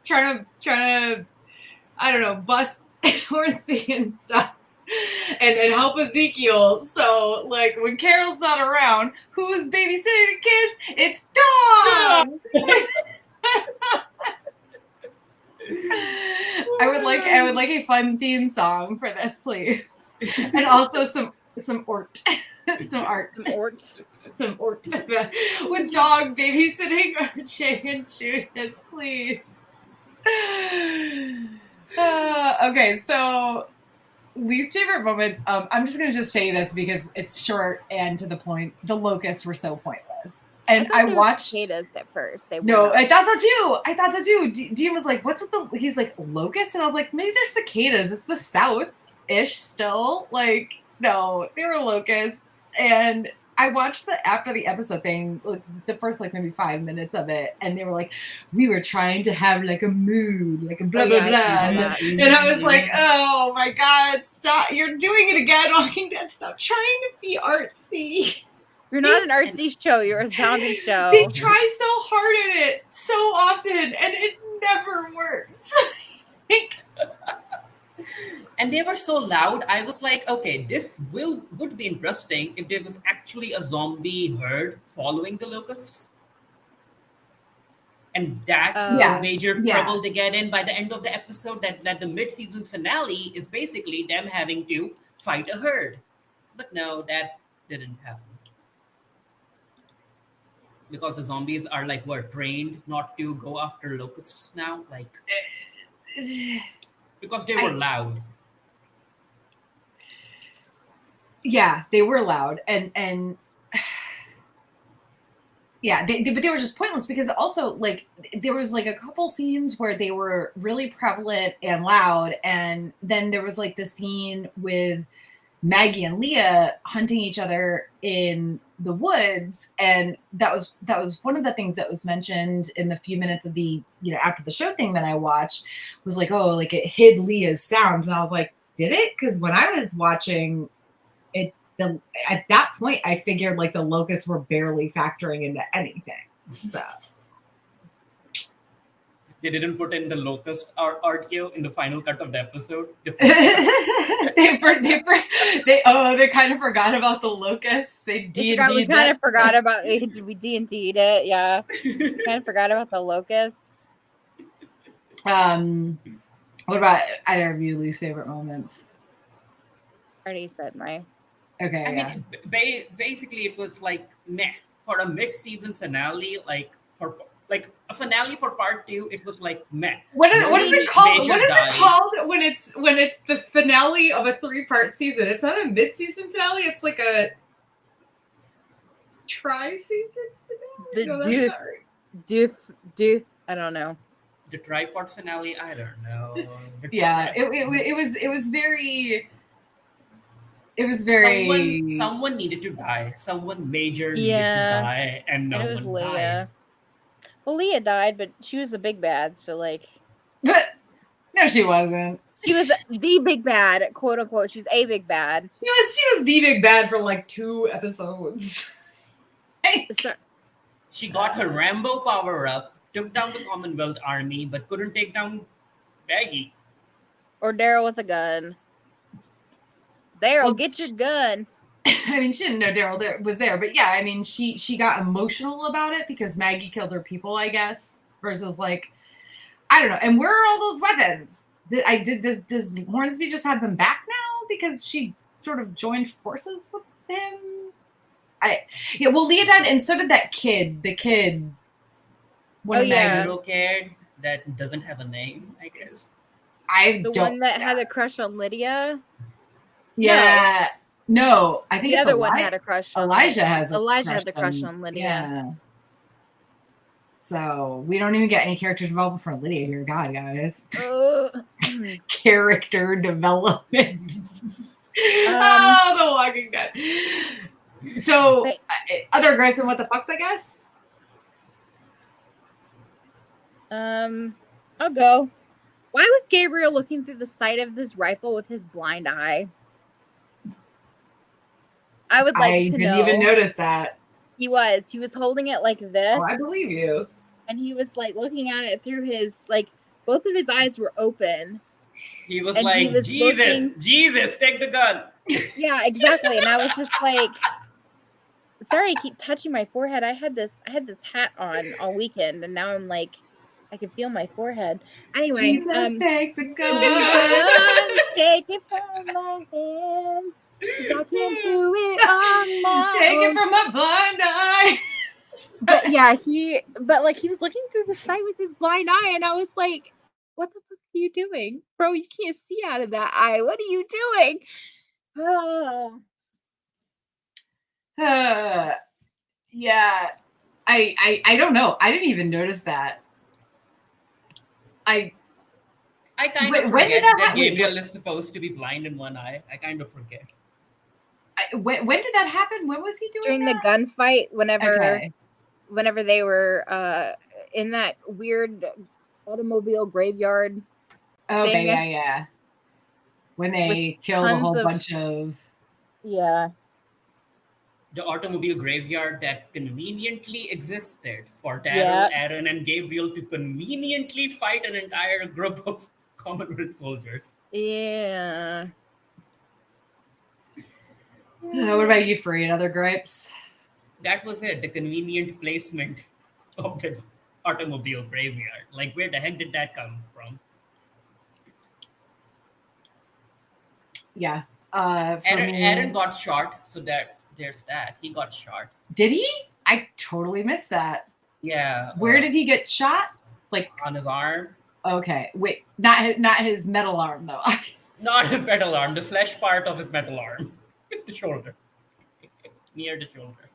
trying to I don't know, bust Hornsby and stuff and help Ezekiel. So like when Carol's not around, who's babysitting the kids? It's Dog. I would like a fun theme song for this, please. And also some art. Some art. With Dog babysitting RJ and Judith, please. Okay, so least favorite moments. I'm just gonna say this because it's short and to the point. The locusts were so pointless. And I watched cicadas at first. I thought so too. Dean was like, "What's with the?" He's like, "Locusts," and I was like, "Maybe they're cicadas. It's the South-ish still." Like, no, they were locusts. And I watched after the episode thing, like the first like maybe 5 minutes of it, and they were like, "We were trying to have like a mood, like a blah blah blah," and I was like, "Oh my God, stop! You're doing it again, Walking Dead. Stop trying to be artsy." You're not an artsy show. You're a zombie show. They try so hard at it so often, and it never works. And they were so loud. I was like, okay, this would be interesting if there was actually a zombie herd following the locusts. And that's the major trouble they get in by the end of the episode, that the mid-season finale is basically them having to fight a herd. But no, that didn't happen. Because the zombies are like trained not to go after locusts now, like because they were loud. Yeah, they were loud, and yeah, but they were just pointless because also like there was like a couple scenes where they were really prevalent and loud, and then there was like the scene with Maggie and Leah hunting each other in the woods, and that was one of the things that was mentioned in the few minutes of the after the show thing that I watched, was like, oh, like it hid Leah's sounds, and I was like, did it? Because when I was watching, it at that point, I figured like the locusts were barely factoring into anything. So they didn't put in the locust RTO in the final cut of the episode. they kind of forgot about the locusts. We kind of forgot about we D&D'd it. Yeah, kind of forgot about the locusts. What about either of you least favorite moments? I already said my. Okay. I mean, basically, it was like meh for a mid-season finale. Like for like a finale for part 2, it was like meh. What is it called? What is it called when it's the finale of a 3-part season? It's not a mid-season finale. It's like a tri-season finale. I don't know. The tripod finale, I don't know. It was very. It was very. Someone needed to die. Someone major needed to die, and no one Leah. died. Well, Leah died, but she was a big bad, so like. But no, she wasn't. She was the big bad, quote unquote. She was a big bad. She was the big bad for like 2 episodes. She got her Rambo power up, took down the Commonwealth Army, but couldn't take down Maggie. Or Daryl with a gun. Daryl, get your gun. I mean, she didn't know Daryl was there, but yeah, I mean, she got emotional about it because Maggie killed her people, I guess, versus like, I don't know. And where are all those weapons? Does Hornsby just have them back now because she sort of joined forces with him? Well, Leah died, and so did that kid. The kid. Little kid that doesn't have a name, I guess. The one that had a crush on Lydia. Yeah. No, I think the other one had a crush on Elijah. had the crush on Lydia. Yeah. So we don't even get any character development for Lydia here. God, guys. Character development. The Walking Dead. So other gripes and what the fucks, I guess. I'll go. Why was Gabriel looking through the sight of this rifle with his blind eye? I would like to know. I didn't even notice that. He was holding it like this. Oh, I believe you. And he was like looking at it through his, like, both of his eyes were open. He was like, Jesus, take the gun. Yeah, exactly. And I was just like, sorry, I keep touching my forehead. I had this hat on all weekend, and now I'm like, I can feel my forehead. Anyway, Jesus, take the gun. Take it from my hands. I can't do it on my Take own. it from my blind eye. But yeah, he was looking through the sight with his blind eye, and I was like, what the fuck are you doing? Bro, you can't see out of that eye. What are you doing? Yeah. I don't know. I didn't even notice that. I kind of forget that Gabriel is supposed to be blind in one eye. I kind of forget. When did that happen? When was he doing during the gunfight? Whenever they were in that weird automobile graveyard. Okay, thing, yeah. When they killed a whole bunch of. Yeah. The automobile graveyard that conveniently existed for Daryl, Aaron, and Gabriel to conveniently fight an entire group of Commonwealth soldiers. Yeah. What about you, Farid? Other gripes? That was it. The convenient placement of the automobile graveyard. Like, where the heck did that come from? Yeah. Aaron got shot, so there's that. He got shot. Did he? I totally missed that. Yeah. Where did he get shot? Like on his arm. Okay. Wait, not his metal arm though. Not his metal arm. The flesh part of his metal arm. The shoulder. Near the shoulder.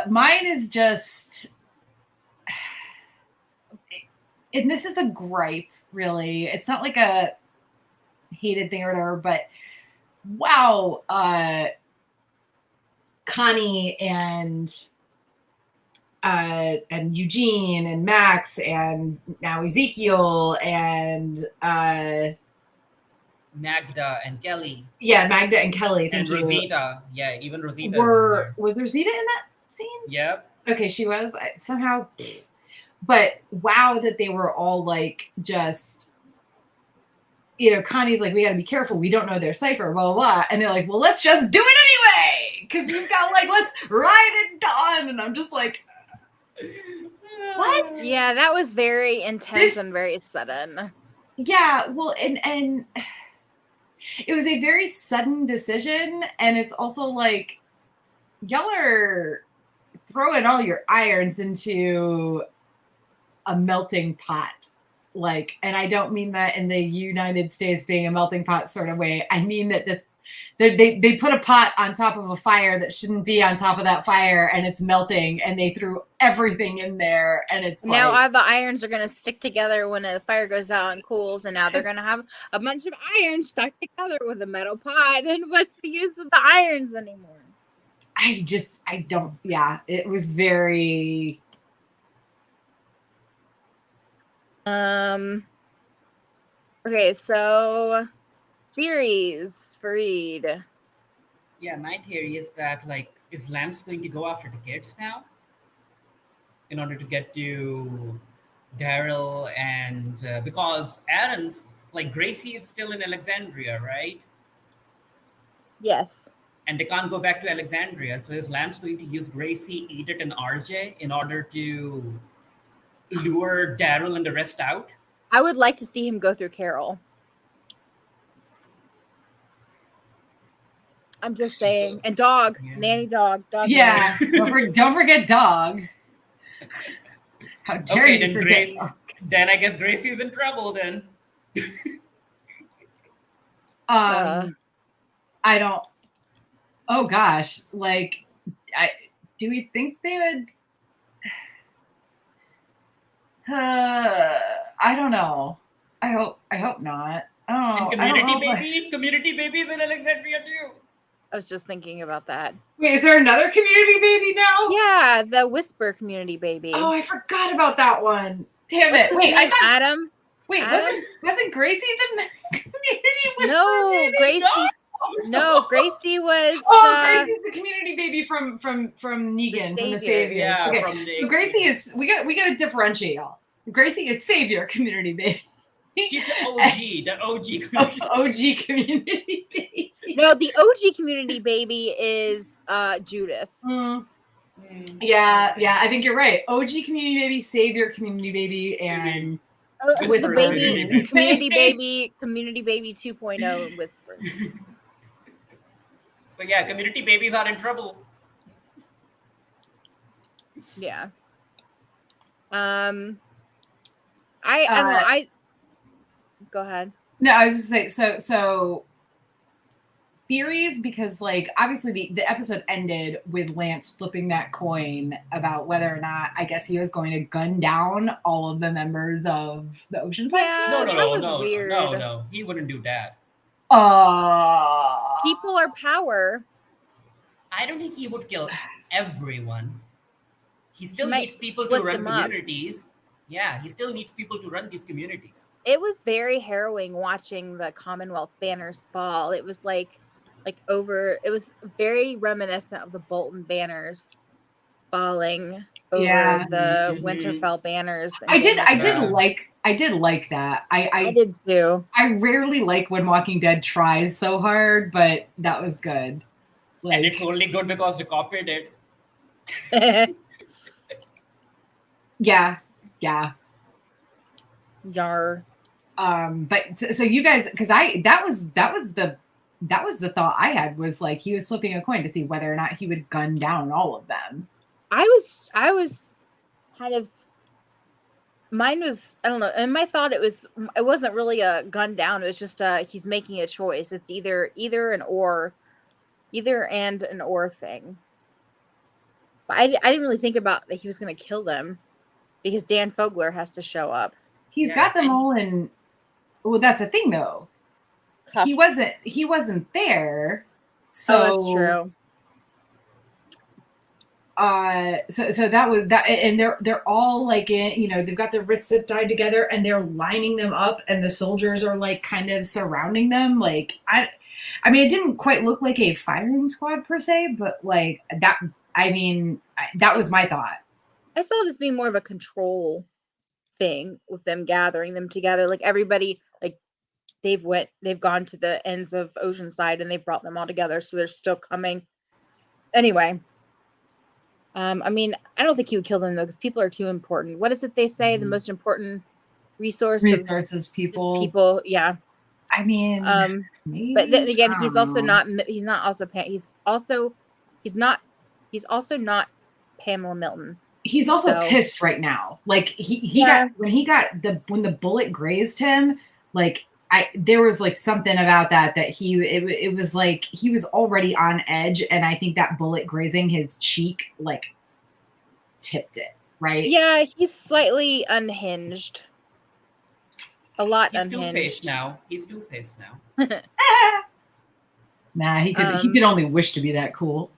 Mine is just, and this is a gripe, really. It's not like a hated thing or whatever, but wow, Connie and Eugene and Max and now Ezekiel and Magda and Kelly. Yeah, Magda and Kelly. And Rosita. Yeah, even Rosita. Was Rosita in that scene? Yep. Okay, she was. Somehow. But wow, that they were all like just, Connie's like, we got to be careful. We don't know their cipher, blah, blah, blah. And they're like, well, let's just do it anyway. Because we've got let's ride it on. And I'm just like, what? Yeah, that was very intense and very sudden. Yeah, well, and it was a very sudden decision. And it's also like, y'all are throwing all your irons into a melting pot. And I don't mean that in the United States being a melting pot sort of way. I mean that they put a pot on top of a fire that shouldn't be on top of that fire, and it's melting, and they threw everything in there, and it's now all the irons are going to stick together when the fire goes out and cools, and now they're going to have a bunch of irons stuck together with a metal pot, and what's the use of the irons anymore? It was very... Okay, so theories, Farid. Yeah, my theory is that is Lance going to go after the kids now in order to get to Daryl, and because Aaron's Gracie is still in Alexandria, right? Yes. And they can't go back to Alexandria, so is Lance going to use Gracie, Edith, and RJ in order to lure Daryl and the rest out? I would like to see him go through Carol. I'm just saying. And dog. Yeah. Nanny dog. Yeah. Don't forget dog. How dare you forget dog? Then I guess Gracie's in trouble then. I don't... Oh gosh. Do we think they would... I don't know. I hope not. Oh, and Community Baby is in Alexandria too. I was just thinking about that. Wait, is there another Community Baby now? Yeah, the Whisper Community Baby. Oh, I forgot about that one. Damn it! Wait, I thought Adam. Wait, wasn't Gracie the Community Whisper? No, baby? Gracie. No, Gracie was. Gracie's the Community Baby from Negan, from the Savior. Yeah, okay. From so Gracie is. We got to differentiate, y'all. Gracie is Savior Community Baby. She's the OG Community Baby. No, the OG Community Baby is Judith. Yeah, I think you're right. OG Community Baby, Savior Community Baby, and Whisper Baby, Community Baby 2.0 Whisper. So yeah, Community Babies are in trouble. Yeah. I don't know. Go ahead. No, I was just saying. So theories, because obviously the episode ended with Lance flipping that coin about whether or not I guess he was going to gun down all of the members of the Oceanside. Yeah, No, weird. No, he wouldn't do that. People are power. I don't think he would kill everyone. He still needs people to run communities. Yeah, he still needs people to run these communities. It was very harrowing watching the Commonwealth banners fall. It was it was very reminiscent of the Bolton banners falling over the Winterfell banners. I did like that. I did too. I rarely like when Walking Dead tries so hard, but that was good. And it's only good because they copied it. Yeah. Yar. But so you guys, because that was the thought I had, was he was flipping a coin to see whether or not he would gun down all of them. I was kind of, mine was, I don't know, and my thought it wasn't really a gun down. It was just he's making a choice. It's either and an or thing. But I didn't really think about that he was going to kill them, because Dan Fogler has to show up. He's got them all in. Well, that's the thing, though. Cuffs. He wasn't there. So that's true. So that was that, and they're all like in, they've got their wrists tied together and they're lining them up, and the soldiers are like kind of surrounding them. Like I mean, it didn't quite look like a firing squad per se, but like that. I mean, that was my thought. I saw it as being more of a control thing with them gathering them together. Like everybody, like they've gone to the ends of Oceanside and they've brought them all together, so they're still coming. Anyway, I mean, I don't think he would kill them though, because people are too important. What is it they say? The most important resources of people. People, yeah. I mean, maybe, but then again, he's also not not Pamela Milton. He's also pissed right now. Like when the bullet grazed him, like there was like something about that it was like he was already on edge, and I think that bullet grazing his cheek like tipped it, right? Yeah, he's slightly unhinged. A lot He's unhinged. He's two-faced now. Nah, he could only wish to be that cool.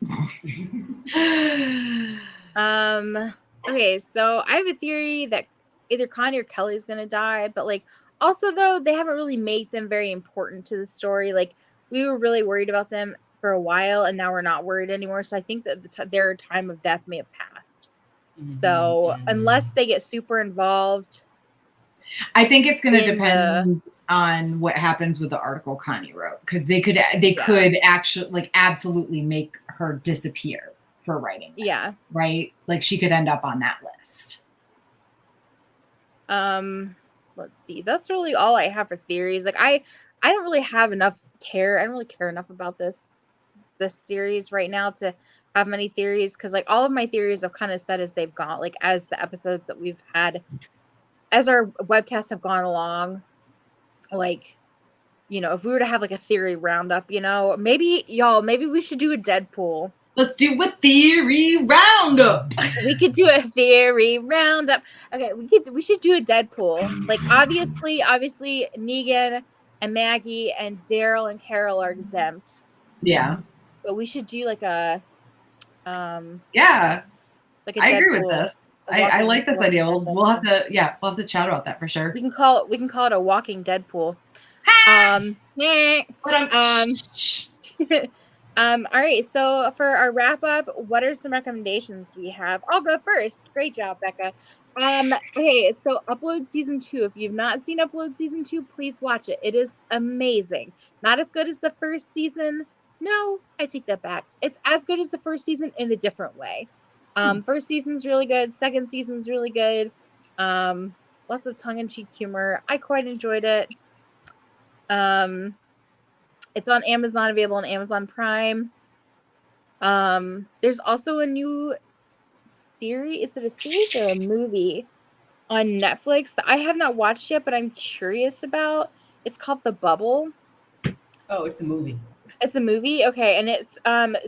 Okay, so I have a theory that either Connie or Kelly's gonna die, but like also though they haven't really made them very important to the story. Like we were really worried about them for a while, and now we're not worried anymore. So I think that their time of death may have passed. So unless they get super involved, I think it's going to depend on what happens with the article Connie wrote, because they could actually like absolutely make her disappear for writing that, yeah, right? Like she could end up on that list. Let's see. That's really all I have for theories. Like I don't really have enough care. I don't really care enough about this series right now to have many theories, because like all of my theories I've kind of said as they've gone, like as the episodes that we've had, as our webcasts have gone along. Like, if we were to have like a theory roundup, maybe we should do a Deadpool. Let's do a theory roundup. We could do a theory roundup. Okay, we should do a Deadpool. Like obviously Negan and Maggie and Daryl and Carol are exempt. Yeah. But we should do like a yeah. Like a I Deadpool, agree with this. I like this idea. We'll have to chat about that for sure. We can call it a walking Deadpool. All right, so for our wrap up, what are some recommendations we have? I'll go first. Great job, Bekah. Okay, so Upload Season 2. If you've not seen Upload Season 2, please watch it. It is amazing. Not as good as the first season. No, I take that back. It's as good as the first season in a different way. First season's really good. Second season's really good. Lots of tongue-in-cheek humor. I quite enjoyed it. It's on Amazon, available on Amazon Prime. There's also a new series. Is it a series or a movie on Netflix that I have not watched yet, but I'm curious about? It's called The Bubble. Oh, it's a movie. It's a movie, okay, and it's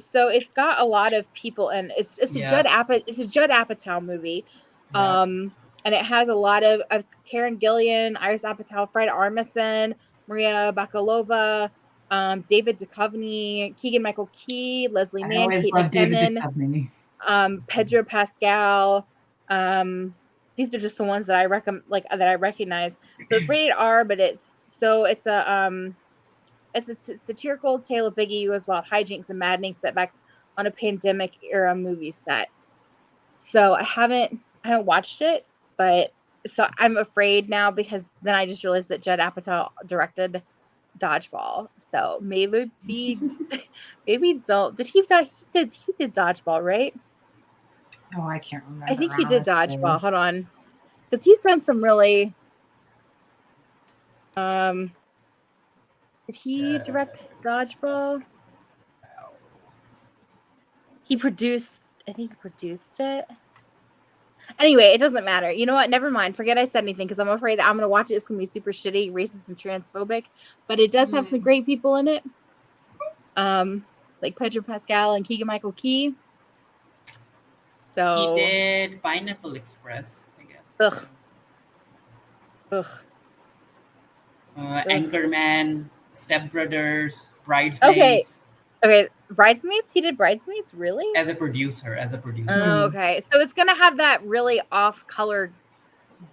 so it's got a lot of people in. It's a Judd Apatow movie, and it has a lot of Karen Gillan, Iris Apatow, Fred Armisen, Maria Bakalova, David Duchovny, Keegan-Michael Key, Leslie Mann, Kate McKinnon, Pedro Pascal. These are just the ones that I that I recognize. So it's rated R, but it's a satirical tale of Biggie U.S. wild hijinks and maddening setbacks on a pandemic era movie set. So I haven't watched it, but so I'm afraid now, because then I just realized that Judd Apatow directed Dodgeball. So maybe don't. Did he did Dodgeball, right? Oh, I can't remember. I think he did Dodgeball. Hold on, because he's done some really. Did he direct Dodgeball? I think he produced it. Anyway, it doesn't matter. You know what? Never mind. Forget I said anything, because I'm afraid that I'm going to watch it. It's going to be super shitty, racist, and transphobic. But it does have some great people in it. Like Pedro Pascal and Keegan-Michael Key. So he did Pineapple Express, I guess. Ugh. Anchorman, Step Brothers, Bridesmaids. Okay, Bridesmaids? He did Bridesmaids? Really? As a producer. Oh, okay. So it's going to have that really off-color,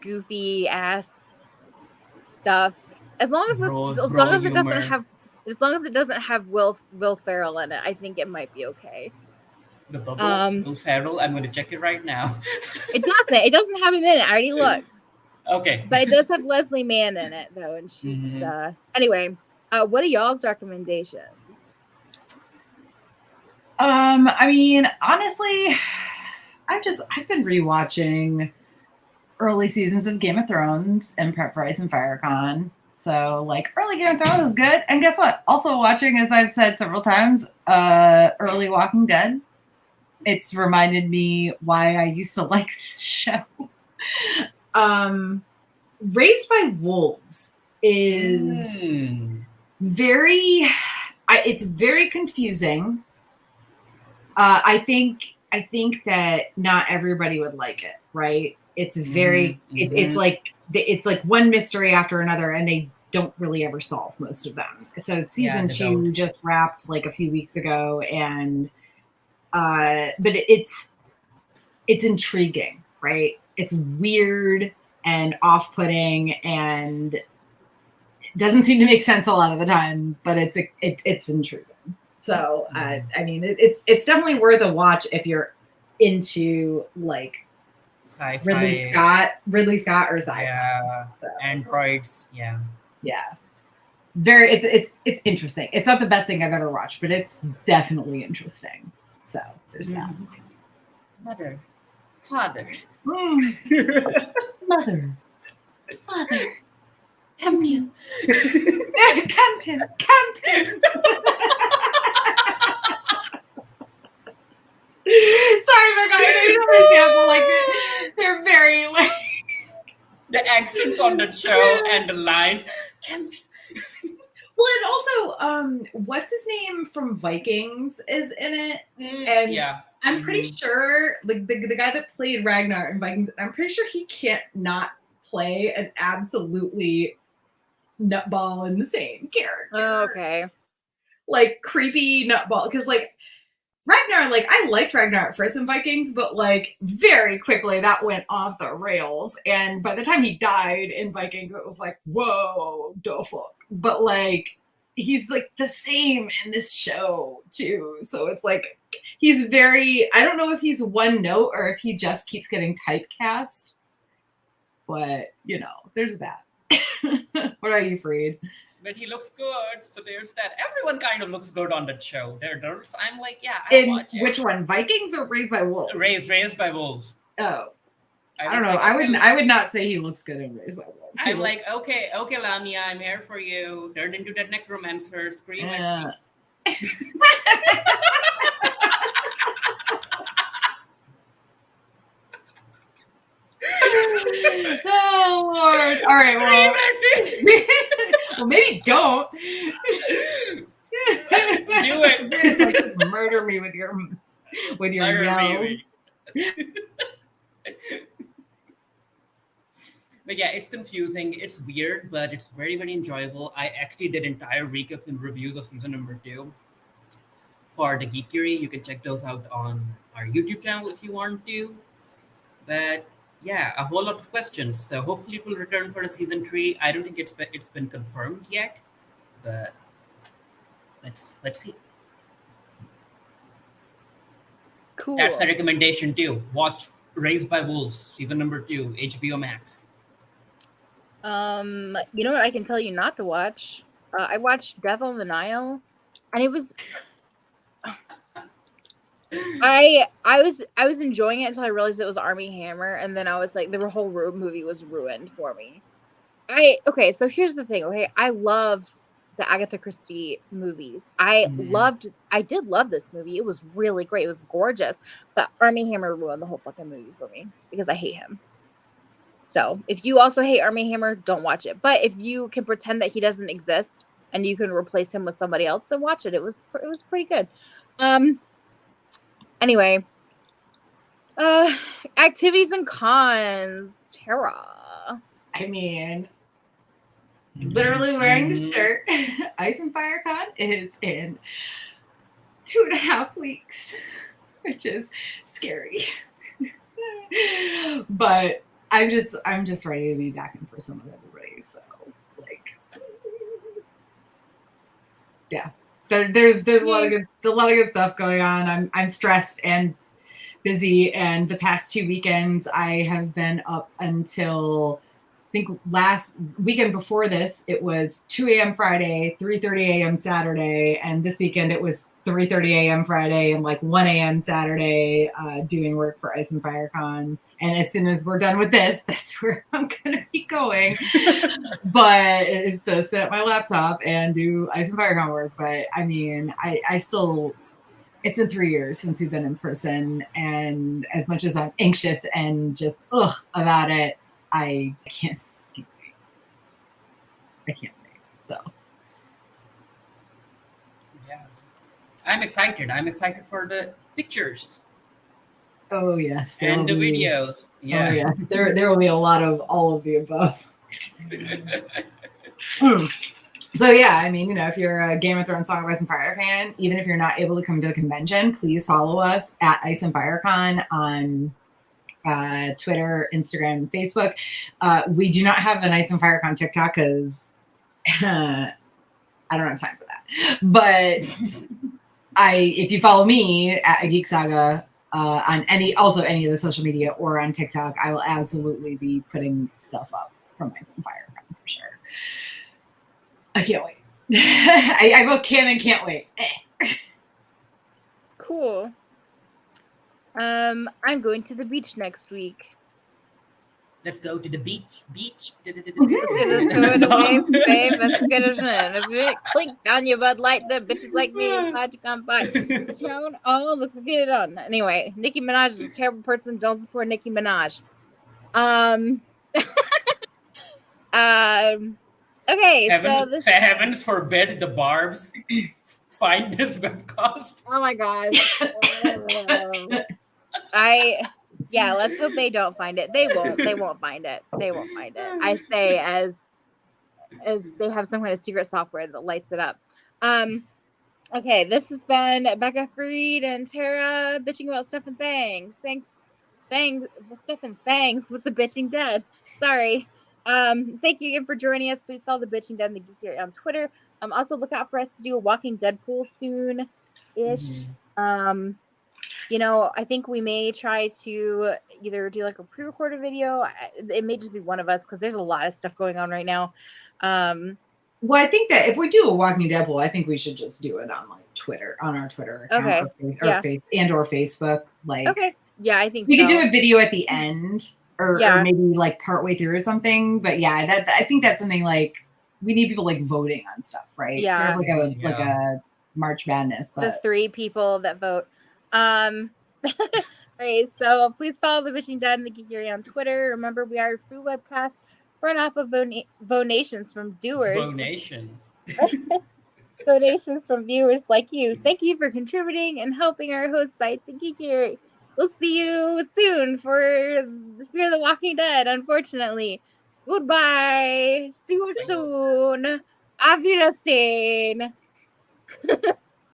goofy-ass stuff. As long as it doesn't have Will Ferrell in it, I think it might be okay. The Bubble? Will Ferrell? I'm going to check it right now. It doesn't have him in it. I already looked. Okay. But it does have Leslie Mann in it, though, and she's anyway. What are y'all's recommendations? I mean, honestly, I've been rewatching early seasons of Game of Thrones in prep for Ice and FireCon. So, like, early Game of Thrones is good. And guess what? Also watching, as I've said several times, early Walking Dead. It's reminded me why I used to like this show. Raised by Wolves is it's very confusing. I think that not everybody would like it, right? It's very it's like one mystery after another, and they don't really ever solve most of them. So season 2 just wrapped like a few weeks ago, and but it's intriguing, right? It's weird and off-putting, and it doesn't seem to make sense a lot of the time, but it's intriguing. So I mean, it's definitely worth a watch if you're into like sci-fi, Ridley Scott or sci-fi. Yeah, so. Androids. Yeah. Very. It's interesting. It's not the best thing I've ever watched, but it's definitely interesting. So there's that. Mother, father, mother, father. Campion. Campion. Sorry, Bekah, I know you don't example like they're very like the accents on the show and the lines. Campion. Well, and also, what's his name from Vikings is in it, and I'm pretty sure like the guy that played Ragnar in Vikings, I'm pretty sure he can't not play an absolutely nutball in the same character. Oh, okay. Like creepy nutball, because like Ragnar, like I liked Ragnar at first in Vikings, but like very quickly that went off the rails, and by the time he died in Vikings, it was like, whoa, the fuck. But like he's like the same in this show too, so it's like he's very, I don't know if he's one note or if he just keeps getting typecast, but you know, there's that. What are you, Farid? But he looks good, so there's that. Everyone kind of looks good on that show. I'm like, I watch it. Which one, Vikings or Raised by Wolves? Raised by Wolves. Oh, I don't know. Like, I would not say he looks good in Raised by Wolves. I'm like, okay, Lamia, I'm here for you. Turn into that necromancer, scream at me. Oh Lord! All right, well, maybe don't. Do it. It's like murder me with your yell. But yeah, it's confusing. It's weird, but it's very, very enjoyable. I actually did entire recaps and reviews of season number 2 for the Geekery. You can check those out on our YouTube channel if you want to. But yeah, a whole lot of questions. So hopefully it will return for a season 3. I don't think it's been confirmed yet, but let's see. Cool. That's my recommendation too. Watch Raised by Wolves, season number 2, HBO Max. You know what I can tell you not to watch? I watched Death on the Nile, and it was I was enjoying it until I realized it was Armie Hammer, and then I was like, the whole movie was ruined for me. So here's the thing. Okay, I love the Agatha Christie movies. I did love this movie. It was really great. It was gorgeous. But Armie Hammer ruined the whole fucking movie for me because I hate him. So if you also hate Armie Hammer, don't watch it. But if you can pretend that he doesn't exist and you can replace him with somebody else, then watch it. It was pretty good. Anyway, activities and cons. Tara. I mean, literally wearing the shirt. Ice and FireCon is in 2.5 weeks, which is scary. But I'm just ready to be back in person with everybody. So like, yeah, there's a lot of good stuff going on. I'm stressed and busy, and the past 2 weekends I have been up until, I think last weekend before this, it was 2 a.m. Friday, 3:30 a.m. Saturday, and this weekend it was 3:30 a.m. Friday and like 1 a.m. Saturday, doing work for Ice and Fire Con. And as soon as we're done with this, that's where I'm gonna be going. But it's to sit at my laptop and do Ice and Fire Con work. But I mean, I still. It's been 3 years since we've been in person, and as much as I'm anxious and just about it, I can't wait. I can't wait. So yeah, I'm excited. I'm excited for the pictures. Oh yes, and the videos. Yeah. Oh yes, there will be a lot of all of the above. So yeah, I mean, if you're a Game of Thrones Song of Ice and Fire fan, even if you're not able to come to the convention, please follow us at Ice and Fire Con on Twitter, Instagram, Facebook. We do not have an Ice and Fire Con TikTok because I don't have time for that. But if you follow me at Geek Saga on any of the social media or on TikTok, I will absolutely be putting stuff up from Ice and Fire Con for sure. I can't wait. I both can and can't wait. Cool. I'm going to the beach next week. Let's go to the beach. Let's go to the wave, babe. Let's get it. Clink on your Bud Light. The bitches like me. Glad to come by. Patron. Oh, let's get it on. Anyway, Nicki Minaj is a terrible person. Don't support Nicki Minaj. Okay, heavens forbid the Barbs find this webcast. Oh my gosh. Let's hope they don't find it. They won't find it. I say as they have some kind of secret software that lights it up. Okay, this has been Bekah, Farid, and Tara bitching about stuff and things. Stuff and things with the bitching dead. Sorry. Thank you again for joining us. Please follow the Bitching Dead and the Geek here on Twitter. Also look out for us to do a Walking Deadpool soon-ish. I think we may try to either do like a pre-recorded video. It may just be one of us because there's a lot of stuff going on right now. Well, I think that if we do a Walking Deadpool, I think we should just do it on like Twitter, on our Twitter account, or Facebook. Like, okay, yeah, I think we could do a video at the end. Or maybe like partway through or something. But yeah, I think that's something like we need people like voting on stuff, right? Yeah. Sort of like a March Madness. But the 3 people that vote. Right, so please follow the Bitching Dead and the Geekery on Twitter. Remember, we are a free webcast run off of donations from doers. Donations from viewers like you. Thank you for contributing and helping our host site, the Geekery. We'll see you soon for Fear the Walking Dead, unfortunately. Goodbye. See you soon. Auf Wiedersehen.